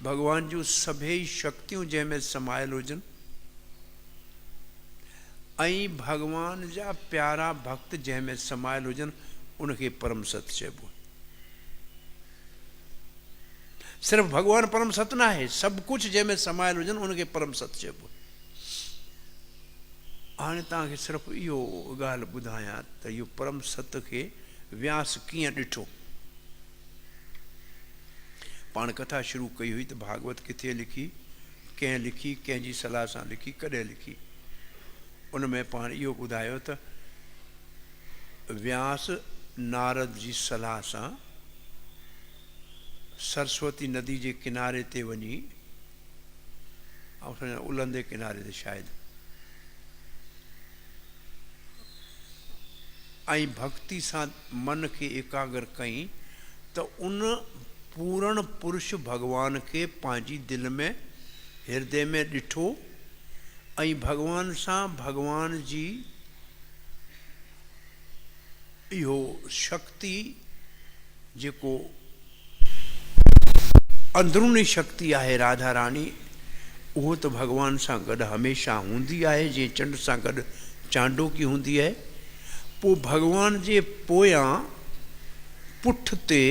भॻवान जूं सभेई शक्तियूं जंहिंमें समायल हुजनि, ऐं भॻवान जा प्यारा भक्त जंहिंमें समायल हुजनि, उनखे परम सत्य चइबो। सिर्फ़ु भॻवानु परम सत्य न आहे, सभु कुझु जंहिंमें समायल हुजनि उनखे परम सत्य चइबो। हाणे तव्हांखे सिर्फ़ु इहो ॻाल्हि ॿुधायां त इहो परम सत्य खे व्यास कीअं ॾिठो। पाण कथा शुरू कई हुई त भागवत किथे लिखी, कंहिं लिखी, कंहिंजी सलाह सां लिखी, कॾहिं लिखी। उन में पाण इहो ॿुधायो त व्यास नारद जी सलाह सां सरस्वती नदी जे किनारे ते वञी, ऐं उलंदे किनारे ते शायदि, ऐं भक्ति सां मन खे एकाग्र कई त उन पूर्ण पुरुष भॻवान खे पंहिंजी दिलि में हृदय में ॾिठो, ऐं भॻवान सां भॻवान जी इहो शक्ति जेको अंदरूनी शक्ति आहे राधा रानी, उहो त भॻवान सां गॾु हमेशह हूंदी आहे, जीअं चंड सां गॾु चांडोकी हूंदी आहे। पोइ भॻवान जे पोयां पुठ ते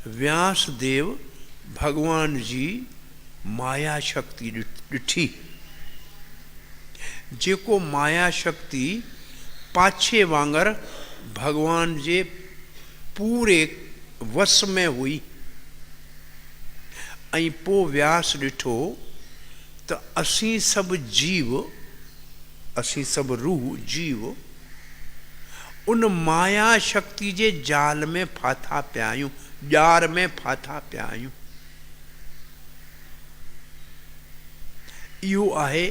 व्यासदेव भॻवान जी माया शक्ति ॾिठी, जेको माया शक्ति पाछे वांगर भगवान जे पूरे वस में हुई। ऐं पोइ व्यास ॾिठो त असीं सभु जीव, असीं सभु रूह जीव उन माया शक्ति जे जाल में फाथा पिया आहियूं, ॼार में फाथा पिया आहियूं। इहो आहे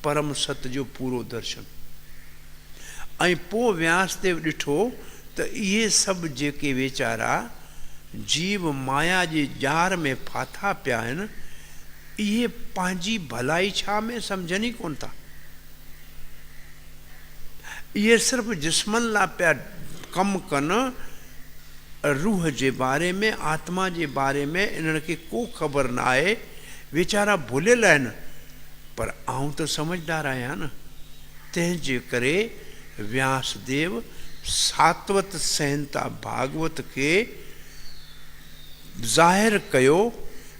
परम सत्य जो पूरो दर्शन। ऐं पोइ व्यासदेव ॾिठो त इहे सभु जेके वीचारा जीव माया जे ॼार में फाथा पिया आहिनि, इहे पंहिंजी भलाई छा में सम्झनि ई कोन था। इहे सिर्फ़ु जिस्मनि लाइ पिया कमु कनि, रूह जे बारे में, आत्मा जे बारे में इन्हनि खे को ख़बर न आहे। वीचारा भुलियल आहिनि, पर आऊं त समझदार आहियां न। तंहिंजे करे व्यासदेव सातवत संहिता भागवत खे ज़ाहिर कयो,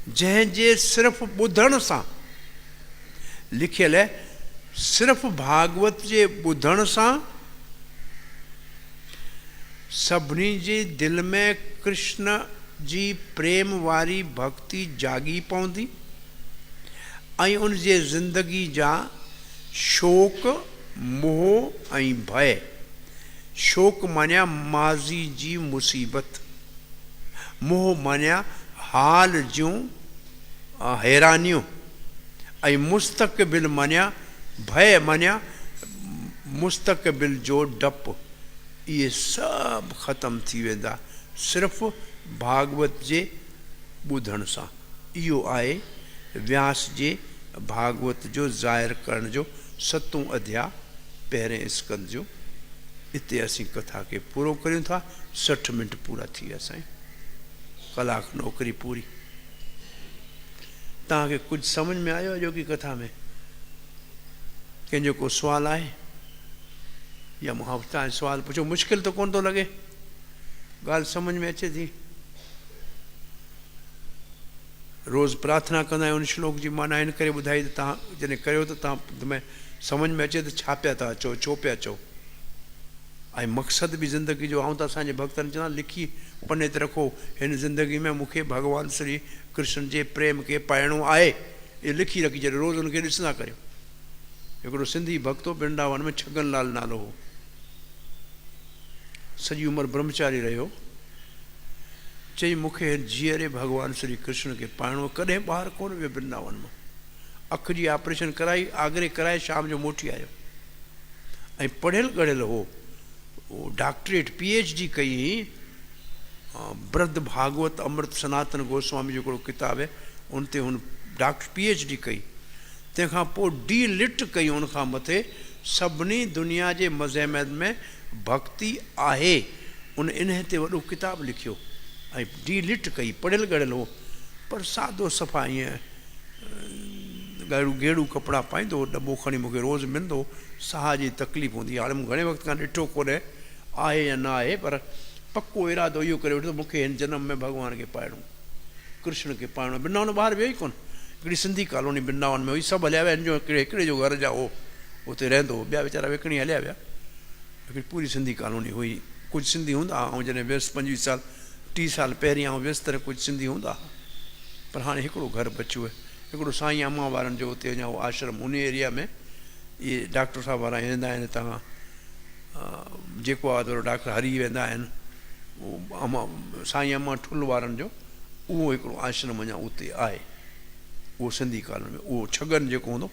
जंहिंजे सिर्फ़ु ॿुधण सां लिखियल आहे, सिर्फ़ु भागवत जे ॿुधण सां सभिनी जे दिलि में कृष्ण जी प्रेम वारी भक्ति जागी पवंदी ऐं उन जे ज़िंदगी जा शोक, मोह ऐं भय, शोक मानिया माज़ी जी मुसीबत, मोह मानिया हाल जूं हैरानियूं, ऐं मुस्तक़बिल मानिया भय मानिया मुस्तक़बिल जो डपु, इहे सभु ख़तमु थी वेंदा सिर्फ़ु भागवत जे ॿुधण सां। इहो आहे व्यास जे भागवत जो ज़ाहिर करण जो 7 अध्याय पहिरें स्कंद जो। इते असीं कथा खे पूरो करियूं था। 60 मिंट पूरा थी विया साईं, कलाक नौकरी पूरी। तव्हांखे कुझु सम्झ में आयो जो की कथा में कंहिंजो को सुवाल आहे या मां तव्हां सुवाल पुछो? मुश्किल त कोन थो लॻे, ॻाल्हि सम्झ में अचे थी। रोज़ प्रार्थना कंदा आहियूं, उन श्लोक जी माना इन करे ॿुधाई त तव्हां जॾहिं कयो त तव्हां में सम्झ में अचे त छा पिया था चओ, छो पिया चओ। ऐं मक़सदु बि ज़िंदगी जो आऊं त असांजे भक्तनि चवंदा लिखी पने ते रखो, हिन ज़िंदगी में मूंखे भॻवानु श्री कृष्ण जे प्रेम खे पाइणो आहे, इहो लिखी रखी छॾियो, रोज़ हुनखे ॾिसंदा करियो। हिकिड़ो सिंधी भक्त हो, वृंदावन में छगन लाल नालो हो, सॼी उमिरि ब्रह्मचारी रहियो। चई मूंखे जीअरे भॻवानु श्री कृष्ण खे पाइणो, कॾहिं ॿाहिरि कोन वियो वृंदावन मां। अखि जी ऑपरेशन कराई, आगरे कराए, शाम जो मोटी आयो। ऐं पढ़ियल गढ़ियल हो, डॉक्टरेट PhD कई। ब्रद भागवत अमृत सनातन गोस्वामी जो हिकिड़ो किताबु आहे, उन ते हुन PhD कई। तंहिंखां पोइ D.Litt कई। उनखां मथे सभिनी दुनिया जे मज़हब में भक्ति आहे, उन इन ते वॾो किताबु लिखियो ऐं D.Litt कई। पढ़ियल गढ़ियल हो, पर सादो सफ़ा ईअं गेड़ू कपिड़ा पाईंदो, डॿो खणी मूंखे रोज़ु मिलंदो। साह जी तकलीफ़ हूंदी। हाणे मूं घणे वक़्त खां ॾिठो कोन्हे आहे या न आहे, पर पको इरादो इहो करे वठो मूंखे हिन जनम में भॻवान खे पाइणो, कृष्ण खे पाइणो। वृंदावन ॿाहिरि वियो ई कोन। हिकिड़ी सिंधी कॉलोनी वृंदावन में हुई, सभु हलिया विया। हिन जो हिकिड़े जो घर जा हो, उते रहंदो हो, ॿिया वीचारा विकिणी हलिया विया। हिकिड़ी पूरी सिंधी कॉलोनी हुई। कुझु सिंधी हूंदा, ऐं जॾहिं वियुसि 25 साल 30 साल पहिरीं आउं वियुसि त कुझु सिंधी हूंदा, पर हाणे हिकिड़ो घर बचियो आहे। हिकिड़ो साईं अम्मा वारनि जो उते अञा उहो आश्रम, उन एरिया में इहे डॉक्टर साहब वारा ईंदा आहिनि। तव्हां जेको आहे थोरो डॉक्टर हरी वेंदा आहिनि। उहो अम्मा साईं अम्मा ठुल वारनि जो उहो हिकिड़ो आश्रम अञा उते आहे, उहो सिंधी कॉलोनी में। उहो छगन जेको हूंदो,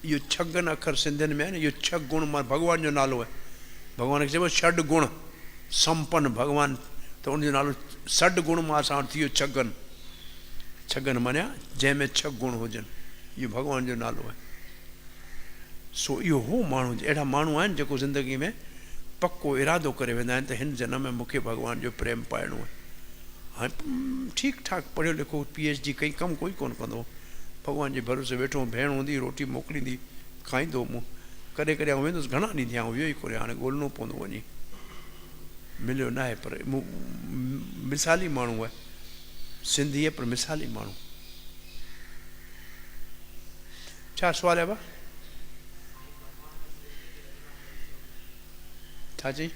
इहो छगन अखर सिंधियुनि में आहे न। इहो 6 गुण मां भॻवान जो नालो आहे। भॻवान खे चइबो 6 गुण संपन्न भॻवानु, त उनजो नालो 6 गुण मां असां वटि थी वियो छगन। छगन मानिया जंहिंमें 6 गुण हुजनि, इहो भॻवान जो नालो आहे। सो इहो हो माण्हू, अहिड़ा माण्हू आहिनि जेको ज़िंदगी में पको इरादो करे वेंदा आहिनि त हिन जनम में मूंखे भॻवान जो प्रेम पाइणो आहे। हाणे ठीकु ठाकु पढ़ियो लिखो PhD कई, कमु कोई कोन कंदो, भॻवान जे भरोसे वेठो। भेण हूंदी रोटी मोकिलींदी, खाईंदो। मूं कॾहिं कॾहिं आउं वेंदुसि, घणा ॾींहं थिया वियो ई कोन्हे। हाणे ॻोल्हणो पवंदो वञी, मिलियो न आहे। पर मिसाली माण्हू आहे, सिंधी आहे पर मिसाली माण्हू। छा सवाल है बा? छा चई?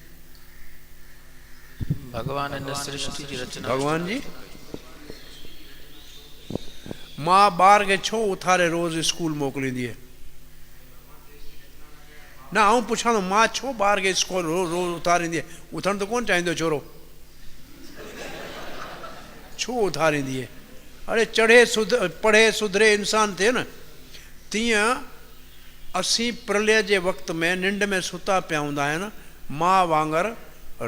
भगवान ने सृष्टि जी रचना। भगवान जी मां ॿार खे छो उथारे रोज़ स्कूल मोकिलींदी है? न आऊं पुछां थो मां छो ॿार खे स्कूल रोज़ उथारींदी है? उथणु त कोन चाहींदो छोरो, छो उथारींदी है? अरे पढ़े सुधरे इंसान थिए न। तीअं असीं प्रलय जे वक़्त में निंड में सुता पिया हूंदा आहिनि, मां वांगुरु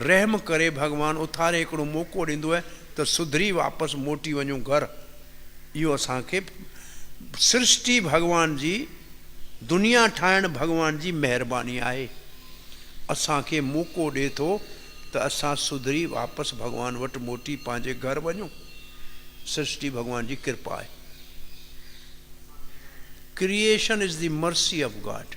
रहम करे भगवान उथारे हिकिड़ो मौक़ो ॾींदो आहे त सुधरी वापसि मोटी वञूं घर। इहो असांखे सृष्टि भगवान जी, दुनिया ठाहिण भगवान जी महिरबानी आहे। असांखे मौक़ो ॾिए थो त असां सुधरी वापसि भगवान वटि मोटी पंहिंजे घर वञूं। सृष्टि भगवान जी कृपा आहे। Creation is the mercy of God.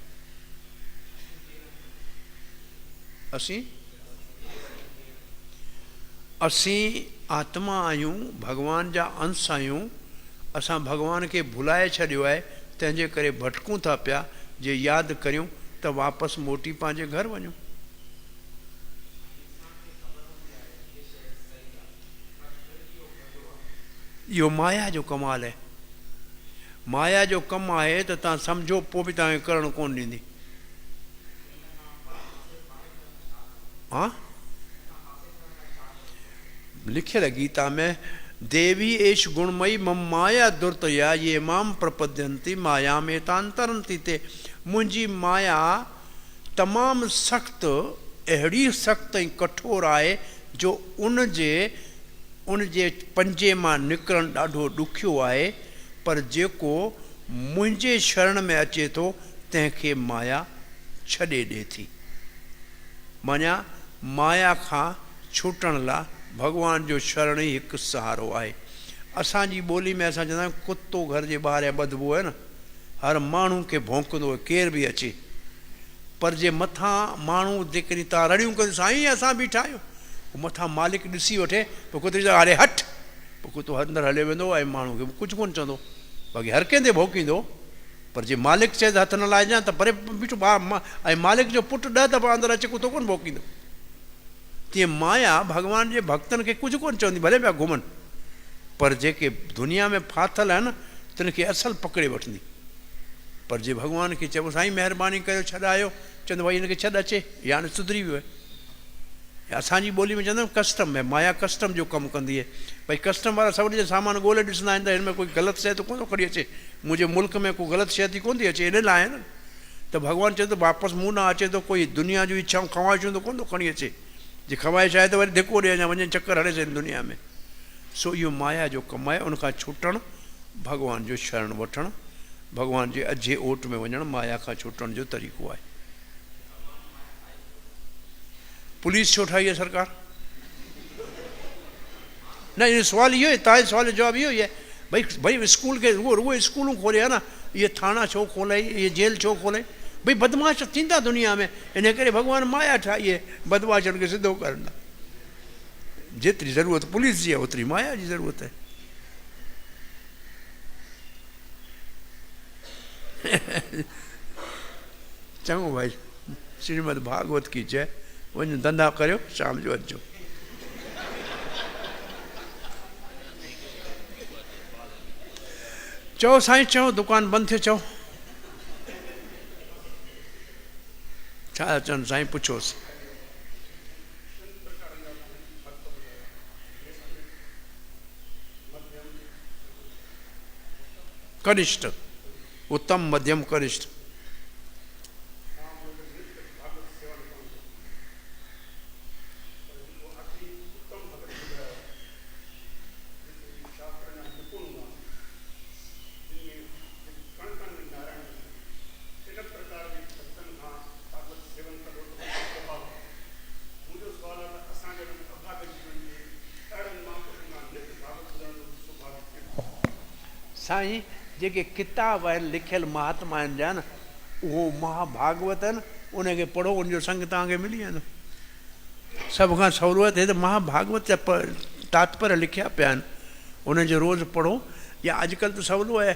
असीं आत्मा आहियूं, भगवान जा अंश आहियूं। असां भगवान खे भुलाए छॾियो आहे, तंहिंजे करे भटकूं था पिया। जे यादि करियूं त वापसि मोटी पंहिंजे घर वञूं। इहो माया जो कमाल आहे। माया जो कमु आहे त तव्हां सम्झो, पोइ बि तव्हांखे करणु कोन ॾींदी। हा, लिखियल है गीता में, देवी एश गुणमयी मम माया दुर्तया ये माम प्रपद्यंती माया में तांतरंती ते। मुंहिंजी माया तमामु सख़्तु, अहिड़ी सख़्तु ऐं कठोर आहे जो उनजे पंजे मां निकिरणु ॾाढो ॾुखियो आहे। पर जेको मुंहिंजे शरण में अचे थो तंहिंखे माया छॾे ॾिए थी। माना माया खां छूटण लाइ भगवान जो शरण ई हिकु सहारो आहे। असांजी ॿोली में असां चवंदा आहियूं कुतो घर जे ॿाहिरि बदबू आहे न, हर माण्हू खे भौंकंदो आहे, केर बि अचे। पर जे मथां माण्हू जेकॾहिं तव्हां रड़ियूं कयो साईं असां बीठा आहियूं, मथां मालिक ॾिसी वठे, पोइ कुते चवंदो अरे हट, पोइ कुतो अंदरि हलियो वेंदो ऐं माण्हू खे कुझु कोन चवंदो। बाक़ी हर कंहिं ते भौंकींदो। पर जे मालिक चए त हथ न लाइजांइ त परे बीठो ऐं मालिक जो पुटु 10 दफ़ा अंदरि अचे कुतो कोन भौंकींदो। तीअं माया भगवान जे भक्तनि खे कुझु कोन चवंदी, भले पिया घुमनि। पर जेके दुनिया में फाथल आहिनि तिन खे असल पकिड़े वठंदी। पर जे भगवान खे चइबो साईं महिरबानी कयो छॾायो, चवंदो भई हिनखे छॾ अचे या हाणे सुधरी वियो आहे। असांजी ॿोली में चवंदा आहियूं कस्टम है, माया कस्टम जो कमु कंदी आहे। भई कस्टम वारा सभिनी जा सामान ॻोल्हे ॾिसंदा आहिनि त हिन में कोई ग़लति शइ त कोन थो खणी अचे, मुंहिंजे मुल्क में कोई ग़लति शइ थी कोन थी अचे, इन लाइ न त भॻवानु चए थो वापसि मूं न अचे थो, कोई दुनिया जूं इच्छाऊं ख़्वाहिशूं त कोन थो खणी अचे। जे ख़्वाहिश आहे त वरी धिको ॾिए अञा वञे चकर हणे सघनि दुनिया में। सो इहो माया जो कमु आहे। उनखां छुटणु, भगवान जो शरण वठणु, भगवान जे अझे ओट में वञणु माया खां छुटण जो तरीक़ो आहे। पुलिस छो ठाही आहे सरकार? न, इन सुवाल इहो आहे, तव्हांजे सुवाल जो जवाबु इहो ई आहे। भई स्कूल खे रुॻो स्कूलूं खोले आहे न, इहे थाना छो खोले, इहे जेल छो खोले? भई बदमाश थींदा दुनिया में, इन करे भॻवानु माया ठाही आहे बदमाशनि खे सिधो करण लाइ। जेतिरी ज़रूरत पुलिस जी आहे ओतिरी माया जी ज़रूरत आहे। चङो भाई, श्रीमद भागवत की जय। वञो धंधा करियो, शाम जो अचिजो। चओ साईं, चओ दुकान बंदि थियो, चओ छा अचनि साईं, पुछोसि। कनिष्ठ, उत्तम, मध्यम, कनिष्ठ। साईं जेके किताब आहिनि लिखियल महात्मा आहिनि जा न, उहो महाभागवत आहिनि, उनखे पढ़ो, उनजो संग तव्हांखे मिली वेंदो। सभ खां सहूलियत हे त महाभागवत जा तात्पर्य लिखिया पिया आहिनि, उनजो रोज़ु पढ़ो। या अॼुकल्ह त सवलो आहे,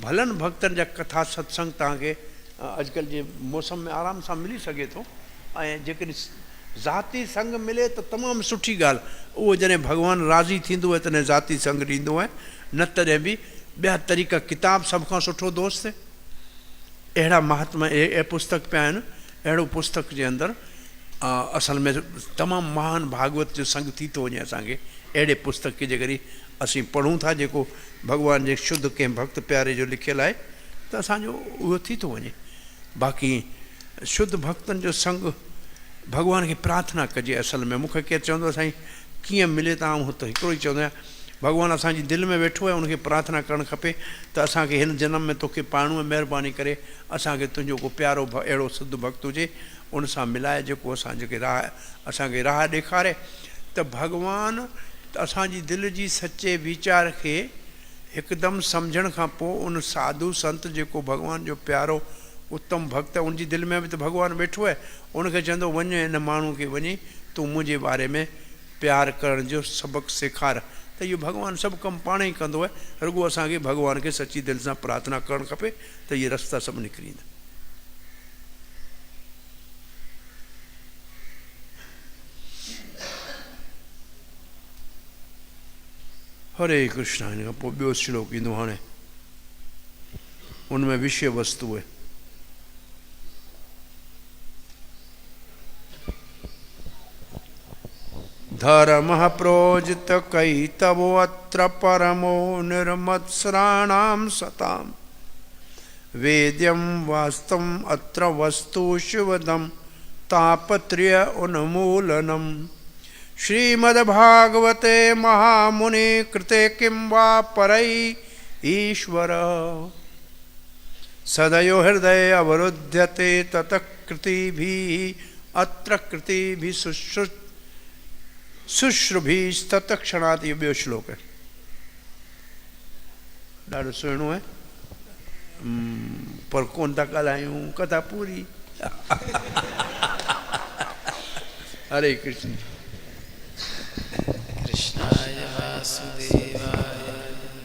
भलनि भक्तनि जा कथा सत्संग तव्हांखे अॼुकल्ह जे मौसम में आराम सां मिली सघे थो। ऐं जेकॾहिं ज़ाती संग मिले त तमामु सुठी ॻाल्हि, उहो जॾहिं भॻवानु राज़ी थींदो आहे तॾहिं ज़ाती संग ॾींदो आहे, न तॾहिं बि ॿिया तरीक़ा। किताब सभ खां सुठो दोस्त, अहिड़ा महात्मा ऐं पुस्तक पिया आहिनि, अहिड़ो पुस्तक जे अंदरि असल में तमामु महान भागवत जो संग थी थो वञे असांखे। अहिड़े पुस्तक खे जेकॾहिं असीं पढ़ूं था जेको भॻवान जे शुद्ध कंहिं भक्त प्यारे जो लिखियलु आहे त असांजो उहो थी थो वञे। बाक़ी शुद्ध भक्तनि जो संग, भॻवान खे प्रार्थना कजे। असल में मूंखे केरु चवंदो आहे साईं कीअं मिले त आउं त हिकिड़ो ई चवंदो आहियां, भॻवानु असांजी दिलि में वेठो आहे, उनखे प्रार्थना करणु खपे त असांखे हिन जनम में तोखे पाणूअ महिरबानी करे असांखे तुंहिंजो को प्यारो अहिड़ो शुद्ध भक्त हुजे, उन सां मिलाए जेको असांखे राह ॾेखारे। त भॻवानु असांजी दिलि जी सचे वीचार खे हिकदमि सम्झण खां पोइ उन साधु संत जेको भॻवान जो प्यारो उत्तम भक्त आहे, उनजी दिलि में बि त भॻवानु वेठो आहे, उनखे चवंदो वञ हिन माण्हू खे वञी तूं मुंहिंजे बारे में प्यारु करण जो सबक़ु सेखार। त इहो भॻवानु सभु कमु पाण ई कंदो आहे, रुॻो असांखे भॻवान खे सची दिलि सां प्रार्थना करणु खपे त इहे रस्ता सभु निकिरी ईंदा। हरे कृष्ण। हिन खां पोइ ॿियो श्लोक ईंदो हाणे, उनमें विषय वस्तु आहे। धर्मः प्रोजित कैतवोऽत्र परमो निर्मत्सराणां सतां वेद्यं वास्तवम् अत्र वस्तु शिवदं तापत्र्य उन्मूलनम्। श्रीमद्भागवते महामुनि कृते किं वा परै ईश्वर सदयो हृदय अवरुध्यते ततः कृतिभिः अत्र कृतिभिः शुश्रुभिस्ततः क्षणात्। इहो ॿियो श्लोक आहे, ॾाढो सुहिणो आहे, पर कोन था ॻाल्हायूं, कथा पूरी। हरे कृष्ण। कृष्णाय वासुदेवाय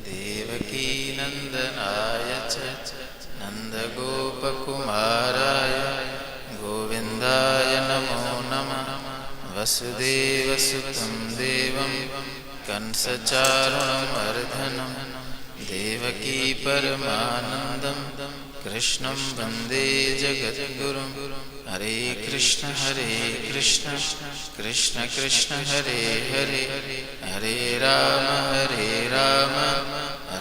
देवकी नंदनाय च नन्दगोपकुमाराय गोविन्दाय नमो नमः। वसुदेवसुतं देवं कंसचारुणमर्दनं देवकी परमानन्दं कृष्णं वन्दे जगद्गुरुं। हरे कृष्ण कृष्ण कृष्ण हरे हरे, हरे राम राम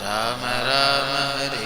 राम हरे